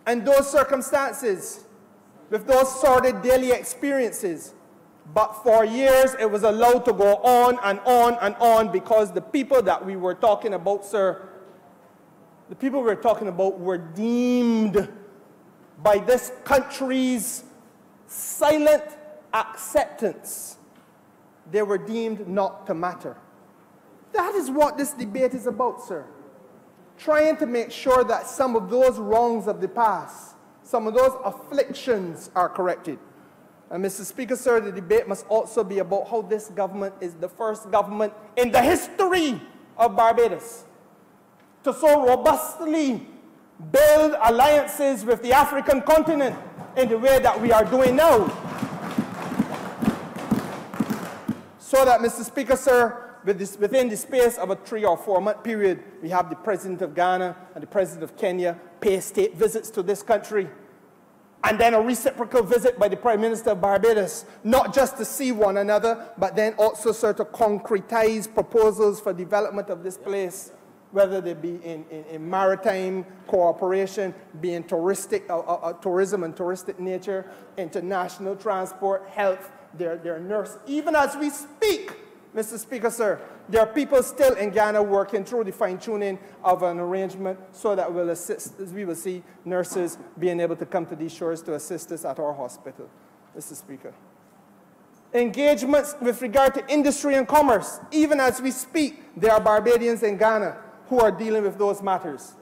and those circumstances, with those sordid daily experiences. But for years, it was allowed to go on and on and on, because the people that we were talking about, sir, the people we were talking about were deemed by this country's silent acceptance, they were deemed not to matter. That is what this debate is about, sir. Trying to make sure that some of those wrongs of the past, some of those afflictions are corrected. And Mr. Speaker, sir, the debate must also be about how this government is the first government in the history of Barbados to so robustly build alliances with the African continent in the way that we are doing now. So that, Mr. Speaker, sir, within the space of a 3 or 4 month period, we have the President of Ghana and the President of Kenya pay state visits to this country. And then a reciprocal visit by the Prime Minister of Barbados, not just to see one another, but then also, sir, to concretize proposals for development of this place, whether they be in maritime cooperation, be in touristic, tourism and touristic nature, international transport, health, their nurse. Even as we speak, Mr. Speaker, sir, there are people still in Ghana working through the fine-tuning of an arrangement so that we'll assist, as we will see nurses being able to come to these shores to assist us at our hospital, Mr. Speaker. Engagements with regard to industry and commerce. Even as we speak, there are Barbadians in Ghana who are dealing with those matters.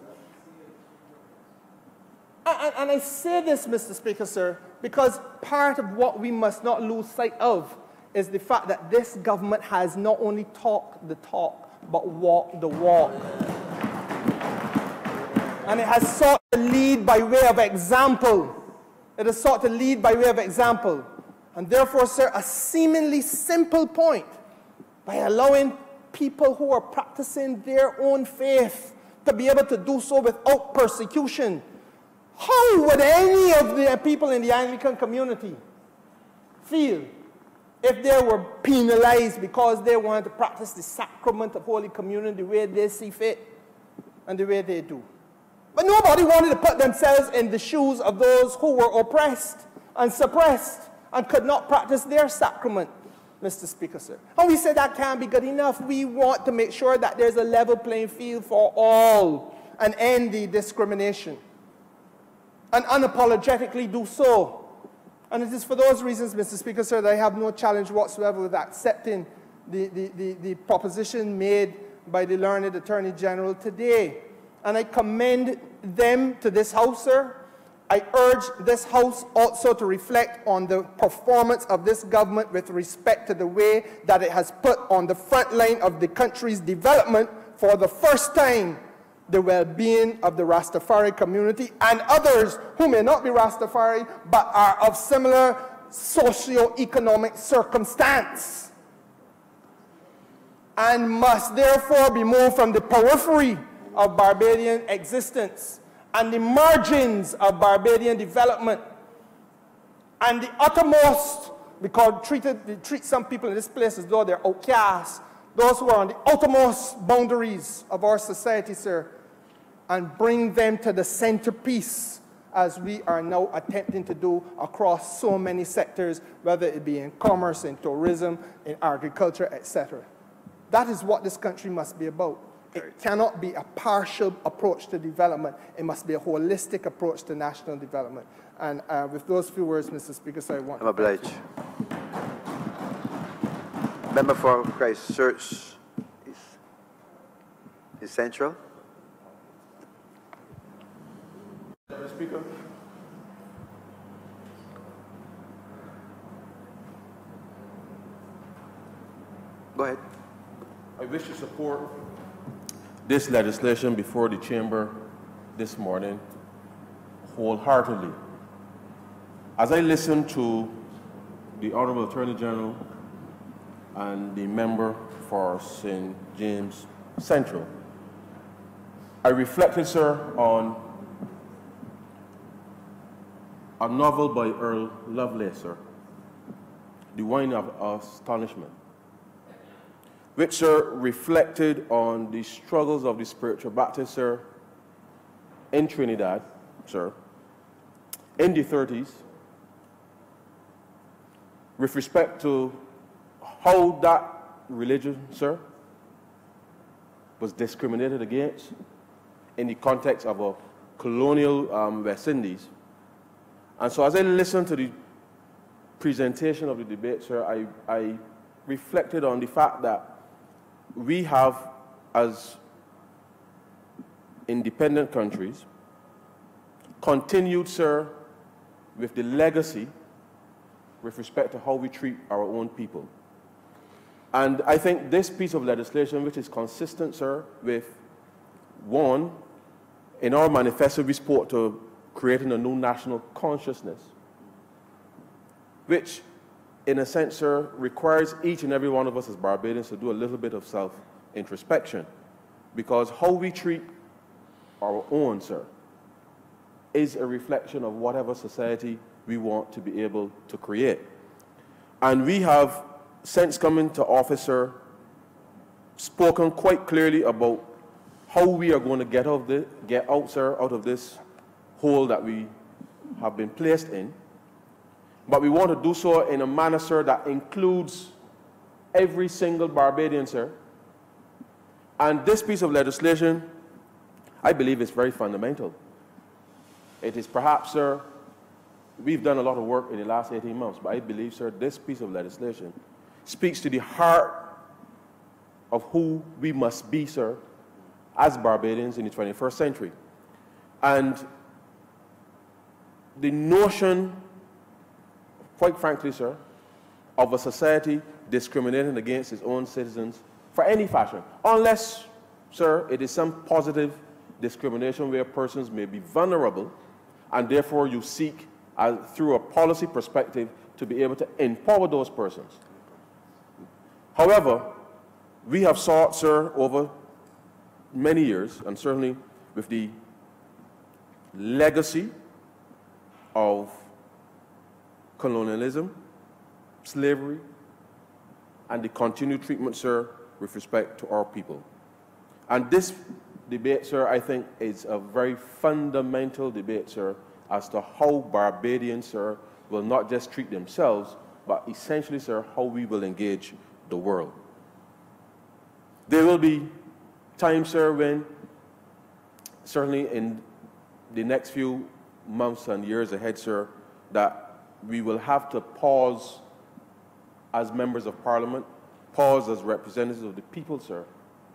And I say this, Mr. Speaker, sir, because part of what we must not lose sight of is the fact that this government has not only talked the talk, but walked the walk. And it has sought to lead by way of example. It has sought to lead by way of example. And therefore, sir, a seemingly simple point, by allowing people who are practicing their own faith to be able to do so without persecution, how would any of the people in the Anglican community feel if they were penalized because they wanted to practice the sacrament of Holy Communion the way they see fit and the way they do? But nobody wanted to put themselves in the shoes of those who were oppressed and suppressed and could not practice their sacrament, Mr. Speaker, sir. And we said that can't be good enough. We want to make sure that there's a level playing field for all and end the discrimination and unapologetically do so. And it is for those reasons, Mr. Speaker, sir, that I have no challenge whatsoever with accepting the proposition made by the learned Attorney General today. And I commend them to this House, sir. I urge this House also to reflect on the performance of this government with respect to the way that it has put on the front line of the country's development for the first time the well-being of the Rastafari community and others who may not be Rastafari but are of similar socio-economic circumstance and must therefore be moved from the periphery of Barbadian existence and the margins of Barbadian development and the uttermost, because treat some people in this place as though they're outcasts, those who are on the outermost boundaries of our society, sir, and bring them to the centerpiece as we are now attempting to do across so many sectors, whether it be in commerce, in tourism, in agriculture, etc. That is what this country must be about. It cannot be a partial approach to development. It must be a holistic approach to national development. And with those few words, Mr. Speaker, so I want I'm obliged. Member for Christchurch is Central. Mr. Speaker. Go ahead. I wish to support this legislation before the chamber this morning wholeheartedly. As I listened to the Honorable Attorney General and the member for St. James Central, I reflected, sir, on a novel by Earl Lovelace, sir, The Wine of Astonishment, which, sir, reflected on the struggles of the spiritual Baptists, sir, in Trinidad, sir, in the 30s, with respect to how that religion, sir, was discriminated against in the context of a colonial West Indies. And so as I listened to the presentation of the debate, sir, I reflected on the fact that we have, as independent countries, continued, sir, with the legacy with respect to how we treat our own people. And I think this piece of legislation, which is consistent, sir, with, one, in our manifesto we spoke to creating a new national consciousness, which, in a sense, sir, requires each and every one of us as Barbadians to do a little bit of self-introspection, because how we treat our own, sir, is a reflection of whatever society we want to be able to create. And we have, since coming to office, sir, spoken quite clearly about how we are going to get out, sir, out of this hole that we have been placed in. But we want to do so in a manner, sir, that includes every single Barbadian, sir. And this piece of legislation, I believe, is very fundamental. It is perhaps, sir, we've done a lot of work in the last 18 months, but I believe, sir, this piece of legislation speaks to the heart of who we must be, sir, as Barbadians in the 21st century. And the notion, quite frankly, sir, of a society discriminating against its own citizens for any fashion, unless, sir, it is some positive discrimination where persons may be vulnerable, and therefore you seek, through a policy perspective, to be able to empower those persons. However, we have sought, sir, over many years, and certainly with the legacy of colonialism, slavery, and the continued treatment, sir, with respect to our people. And this debate, sir, I think is a very fundamental debate, sir, as to how Barbadians, sir, will not just treat themselves, but essentially, sir, how we will engage the world. There will be times, sir, when certainly in the next few months and years ahead, sir, that we will have to pause as members of Parliament, pause as representatives of the people, sir,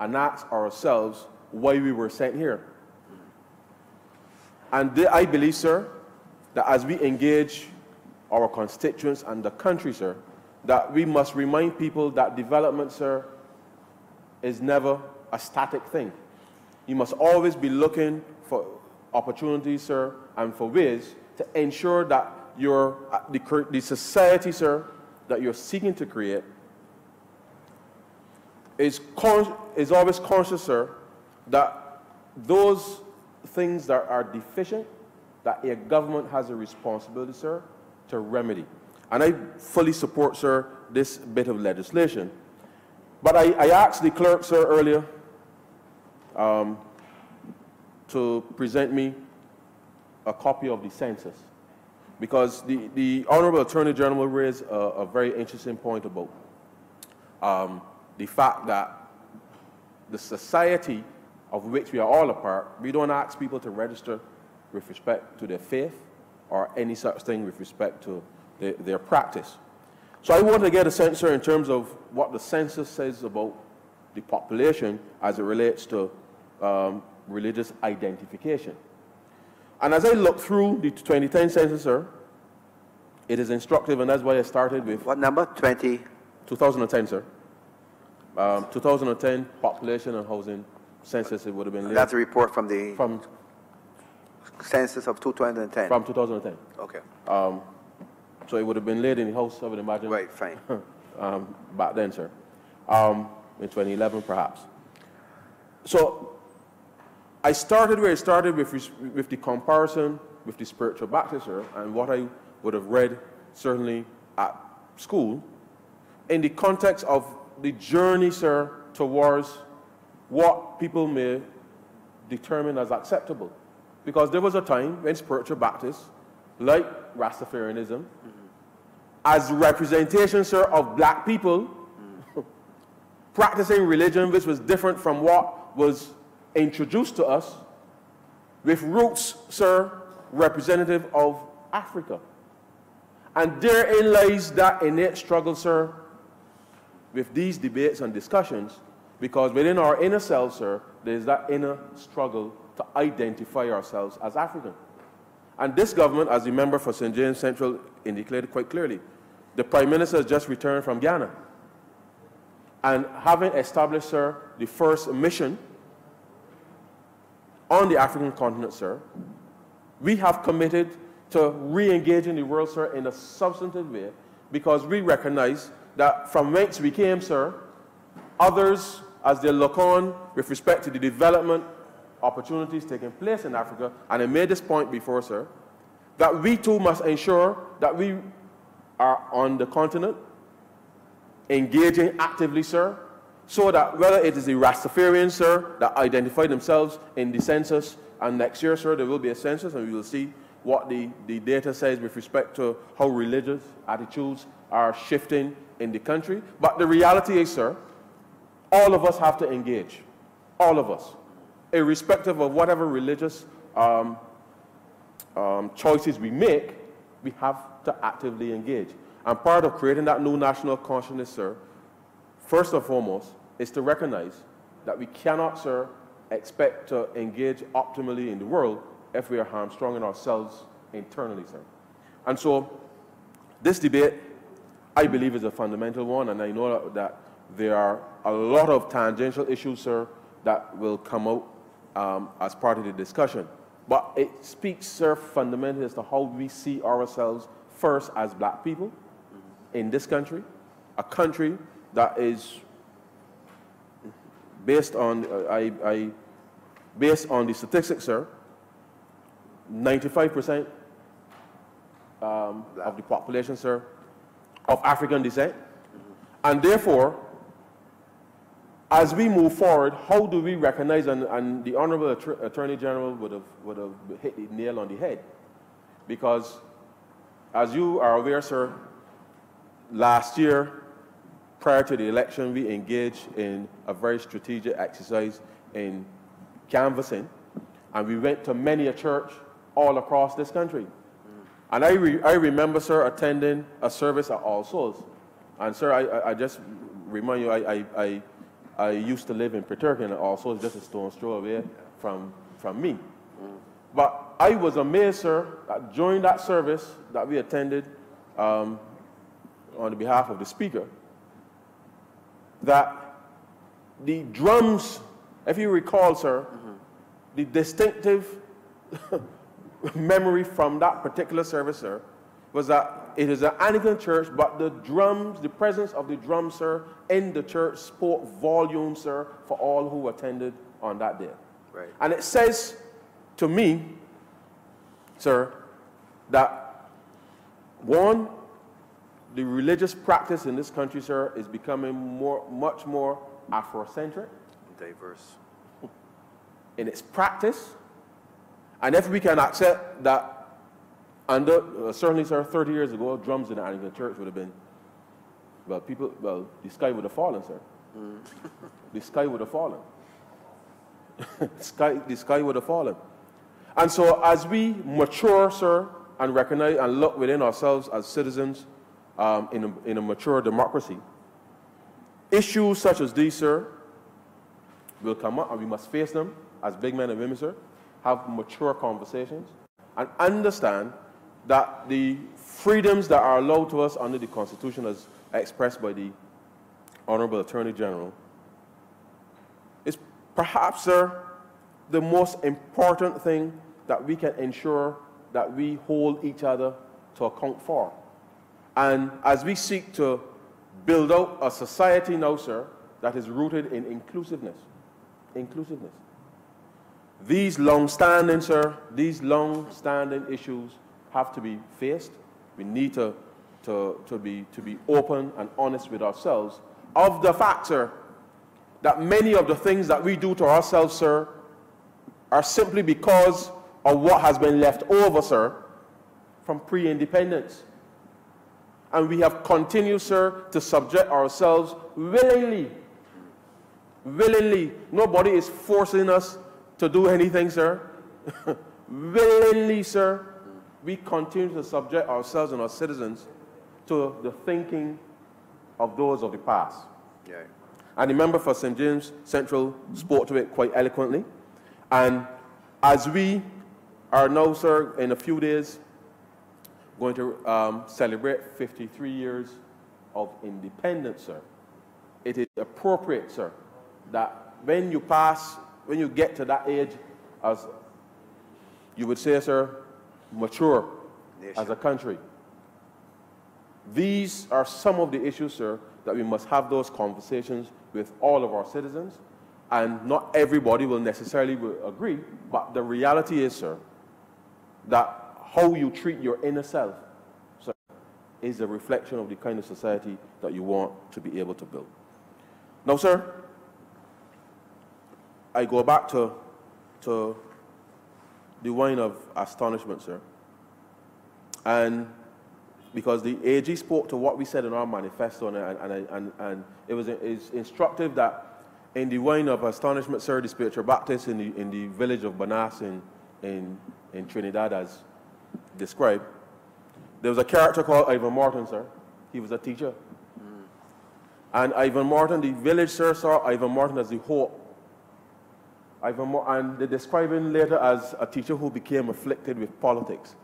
and ask ourselves why we were sent here. And I believe, sir, that as we engage our constituents and the country, sir, that we must remind people that development, sir, is never a static thing. You must always be looking for opportunities, sir, and for ways to ensure that the society, sir, that you're seeking to create is always conscious, sir, that those things that are deficient, that a government has a responsibility, sir, to remedy. And I fully support, sir, this bit of legislation. But I asked the clerk, sir, earlier to present me a copy of the census, because the Honorable Attorney General raised a very interesting point about the fact that the society of which we are all a part, we don't ask people to register with respect to their faith or any such thing with respect to their practice. So I want to get a sense, sir, in terms of what the census says about the population as it relates to religious identification. And as I look through the 2010 census, sir, it is instructive, and that's why I started with... What number? 2010, sir. 2010 population and housing census, it would have been... That's a report from the census of 2010? From 2010. Okay. So it would have been laid in the House, I would imagine. Right, fine. Back then, sir. In 2011, perhaps. So I started where I started with the comparison with the Spiritual Baptist, sir, and what I would have read, certainly, at school, in the context of the journey, sir, towards what people may determine as acceptable. Because there was a time when Spiritual Baptists, like Rastafarianism, as representation, sir, of black people, practicing religion which was different from what was introduced to us, with roots, sir, representative of Africa. And therein lies that innate struggle, sir, with these debates and discussions, because within our inner selves, sir, there's that inner struggle to identify ourselves as African. And this government, as the member for St. James Central indicated quite clearly, the Prime Minister has just returned from Ghana. And having established, sir, the first mission on the African continent, sir, we have committed to re-engaging the world, sir, in a substantive way, because we recognize that from whence we came, sir, others, as they look on with respect to the development opportunities taking place in Africa, and I made this point before, sir, that we too must ensure that we are on the continent, engaging actively, sir, so that whether it is the Rastafarians, sir, that identify themselves in the census, and next year, sir, there will be a census, and we will see what the data says with respect to how religious attitudes are shifting in the country. But the reality is, sir, all of us have to engage. All of us. Irrespective of whatever religious choices we make, we have to actively engage. And part of creating that new national consciousness, sir, first and foremost, is to recognize that we cannot, sir, expect to engage optimally in the world if we are hamstrung in ourselves internally, sir. And so this debate, I believe, is a fundamental one, and I know that there are a lot of tangential issues, sir, that will come out as part of the discussion. But it speaks, sir, fundamentally as to how we see ourselves first as black people in this country, a country that is based on, based on the statistics, sir, 95% of the population, sir, of African descent. And therefore, as we move forward, how do we recognize, and the Honorable Attorney General would have hit the nail on the head, because as you are aware, sir, last year, prior to the election, we engaged in a very strategic exercise in canvassing, and we went to many a church all across this country. And I remember, sir, attending a service at All Souls. And, sir, I just remind you, I used to live in Peterkin, and All Souls just a stone's throw away from me. But I was amazed, sir, that during that service that we attended on the behalf of the speaker, that the drums, if you recall, sir, the distinctive memory from that particular service, sir, was that it is an Anglican church, but the drums, the presence of the drums, sir, in the church spoke volumes, sir, for all who attended on that day. Right. And it says to me, sir, that one, the religious practice in this country, sir, is becoming much more Afrocentric. Diverse. In its practice. And if we can accept that under, certainly, sir, 30 years ago, drums in the Anglican church would have been, well, the sky would have fallen, sir. The sky would have fallen. The sky would have fallen. And so as we mature, sir, and recognize and look within ourselves as citizens in a mature democracy, issues such as these, sir, will come up, and we must face them as big men and women, sir, have mature conversations, and understand that the freedoms that are allowed to us under the Constitution as expressed by the Honorable Attorney General is perhaps, sir, the most important thing that we can ensure that we hold each other to account for. And as we seek to build out a society now, sir, that is rooted in inclusiveness, these long-standing, sir, these long-standing issues have to be faced. We need to be open and honest with ourselves of the fact, sir, that many of the things that we do to ourselves, sir, are simply because of what has been left over, sir, from pre-independence. And we have continued, sir, to subject ourselves willingly. Willingly. Nobody is forcing us to do anything, sir. Willingly, sir, we continue to subject ourselves and our citizens to the thinking of those of the past. Yeah. And the member for St. James Central spoke to it quite eloquently. And as we are now, sir, in a few days, going to celebrate 53 years of independence, sir, it is appropriate, sir, that when you get to that age, as you would say, sir, mature as a country. These are some of the issues, sir, that we must have those conversations with all of our citizens. And not everybody will necessarily agree, but the reality is, sir, that how you treat your inner self, sir, is a reflection of the kind of society that you want to be able to build. Now, sir, I go back to the wine of astonishment, sir. And because the AG spoke to what we said in our manifesto, and it was it's instructive that in the wine of astonishment, sir, the spiritual Baptist in the village of Banas in Trinidad, as described, there was a character called Ivan Morton, sir. He was a teacher. And Ivan Morton, the village, sir, saw Ivan Morton as the hope. And they described him later as a teacher who became afflicted with politics,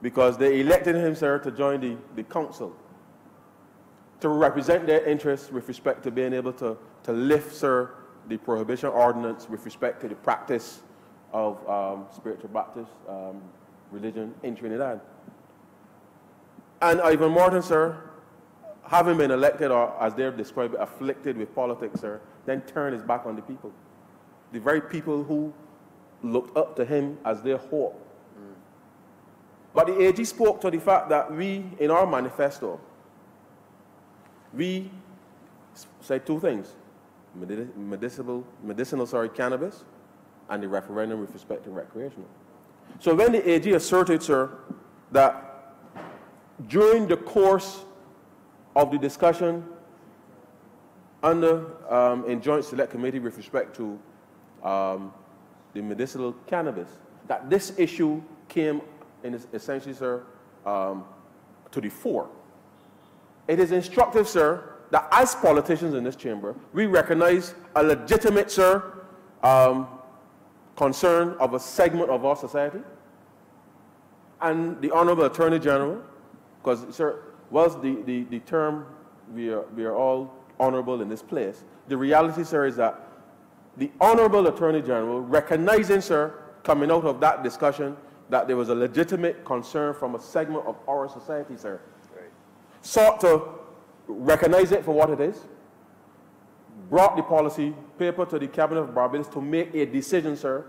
because they elected him, sir, to join the council, to represent their interests with respect to being able to lift, sir, the prohibition ordinance with respect to the practice of spiritual Baptist religion in Trinidad. And Ivan Morton, sir, having been elected, or as they're described, afflicted with politics, sir, then turned his back on the people. The very people who looked up to him as their hope. But the AG spoke to the fact that we, in our manifesto, we said two things: medicinal cannabis, and the referendum with respect to recreational. So when the AG asserted, sir, that during the course of the discussion in Joint Select Committee with respect to the medicinal cannabis, that this issue came essentially, sir, to the fore. It is instructive, sir, that as politicians in this chamber, we recognize a legitimate, sir, concern of a segment of our society. And the Honorable Attorney General, because, sir, whilst the term we are all honorable in this place, the reality, sir, is that the Honorable Attorney General, recognizing, sir, coming out of that discussion, that there was a legitimate concern from a segment of our society, sir, sought to recognize it for what it is, brought the policy paper to the Cabinet of Barbados to make a decision, sir,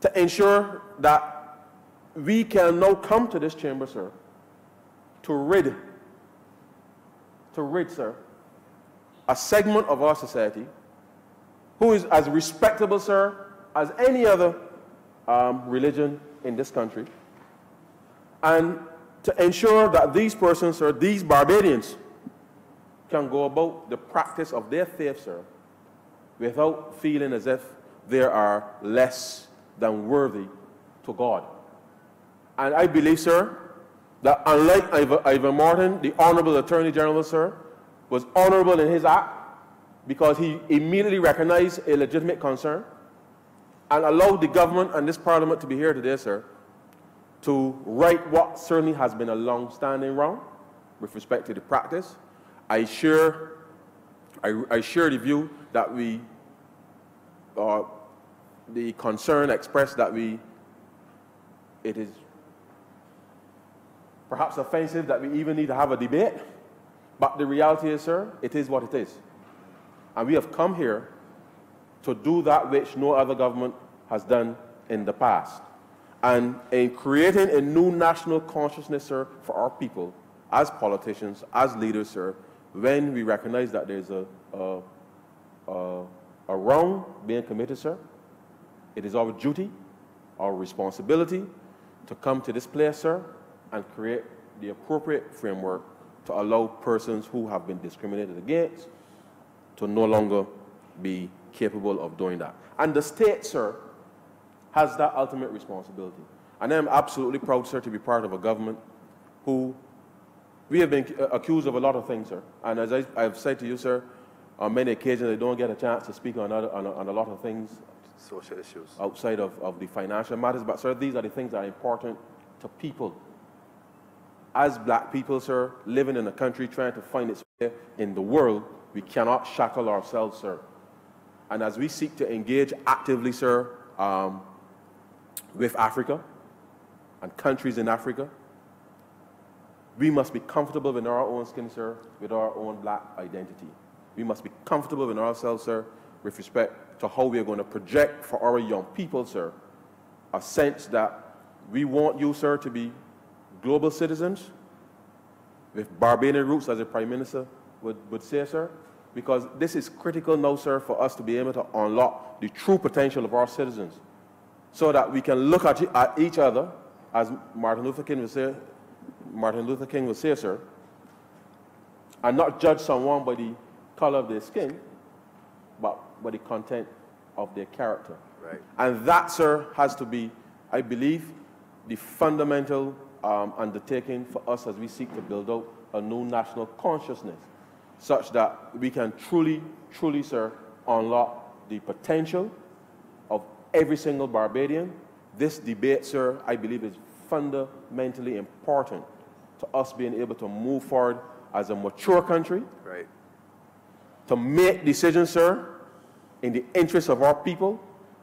to ensure that we can now come to this chamber, sir, to rid, sir, a segment of our society who is as respectable, sir, as any other religion in this country, and to ensure that these persons, sir, these Barbadians, can go about the practice of their faith, sir, without feeling as if they are less than worthy to God. And I believe, sir, that unlike Ivan Morton, the Honorable Attorney General, sir, was honorable in his act because he immediately recognized a legitimate concern and allowed the government and this Parliament to be here today, sir, to right what certainly has been a long-standing wrong with respect to the practice. I share the view that the concern expressed that it is perhaps offensive that we even need to have a debate, but the reality is, sir, it is what it is. And we have come here to do that which no other government has done in the past. And in creating a new national consciousness, sir, for our people, as politicians, as leaders, sir, when we recognize that there's a wrong being committed, sir, it is our duty, our responsibility to come to this place, sir, and create the appropriate framework to allow persons who have been discriminated against to no longer be capable of doing that. And the state, sir, has that ultimate responsibility. And I'm absolutely proud, sir, to be part of a government who we have been accused of a lot of things, sir. And as I've said to you, sir, on many occasions, I don't get a chance to speak on a lot of things, social issues, outside of the financial matters. But, sir, these are the things that are important to people. As black people, sir, living in a country trying to find its way in the world, we cannot shackle ourselves, sir. And as we seek to engage actively, sir, with Africa and countries in Africa, we must be comfortable in our own skin, sir, with our own black identity. We must be comfortable in ourselves, sir, with respect to how we are going to project for our young people, sir, a sense that we want you, sir, to be global citizens with Barbadian roots, as the Prime Minister would say, sir, because this is critical now, sir, for us to be able to unlock the true potential of our citizens so that we can look at each other, as Martin Luther King would say, Martin Luther King would say, sir, and not judge someone by the color of their skin, but by the content of their character. Right. And that, sir, has to be, I believe, the fundamental undertaking for us as we seek to build out a new national consciousness, such that we can truly, truly, sir, unlock the potential of every single Barbadian. This debate, sir, I believe is fundamentally important to us being able to move forward as a mature country, Right. to make decisions, sir, in the interest of our people,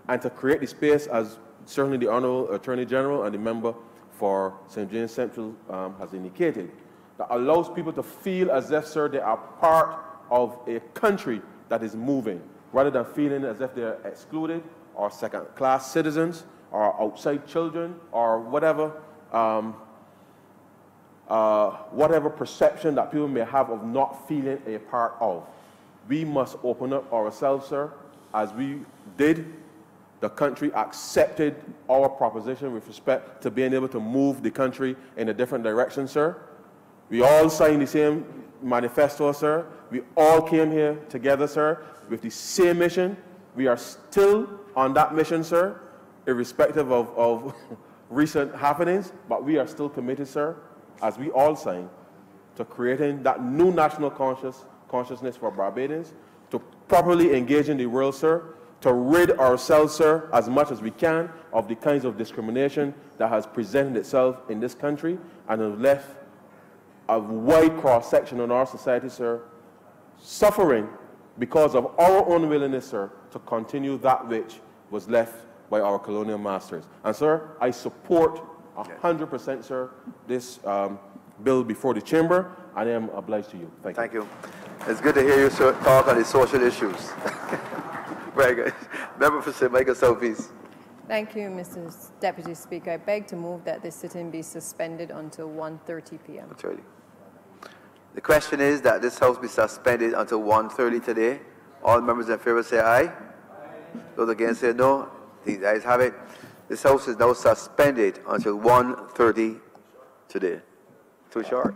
and to create the space, as certainly the Honorable Attorney General and the member for St. James Central has indicated, that allows people to feel as if, sir, they are part of a country that is moving, rather than feeling as if they're excluded or second-class citizens or outside children or whatever, whatever perception that people may have of not feeling a part of. We must open up ourselves, sir, as we did. The country accepted our proposition with respect to being able to move the country in a different direction, sir. We all signed the same manifesto, sir. We all came here together, sir, with the same mission. We are still on that mission, sir, irrespective of recent happenings, but we are still committed, sir, as we all signed, to creating that new national consciousness for Barbadians, to properly engage in the world, sir, to rid ourselves, sir, as much as we can of the kinds of discrimination that has presented itself in this country and has left a wide cross-section in our society, sir, suffering because of our unwillingness, sir, to continue that which was left by our colonial masters. And, sir, I support 100%, sir, this bill before the chamber, and I am obliged to you. Thank you. Thank you. It's good to hear you talk on the social issues. Very good. Member for St. Michael Southeast. Thank you, Mr. Deputy Speaker. I beg to move that this sitting be suspended until 1:30 p.m. That's early. The question is that this House be suspended until 1:30 today. All members in favor say aye. Those against say no. The ayes have it. This House is now suspended until 1:30 today. Too short.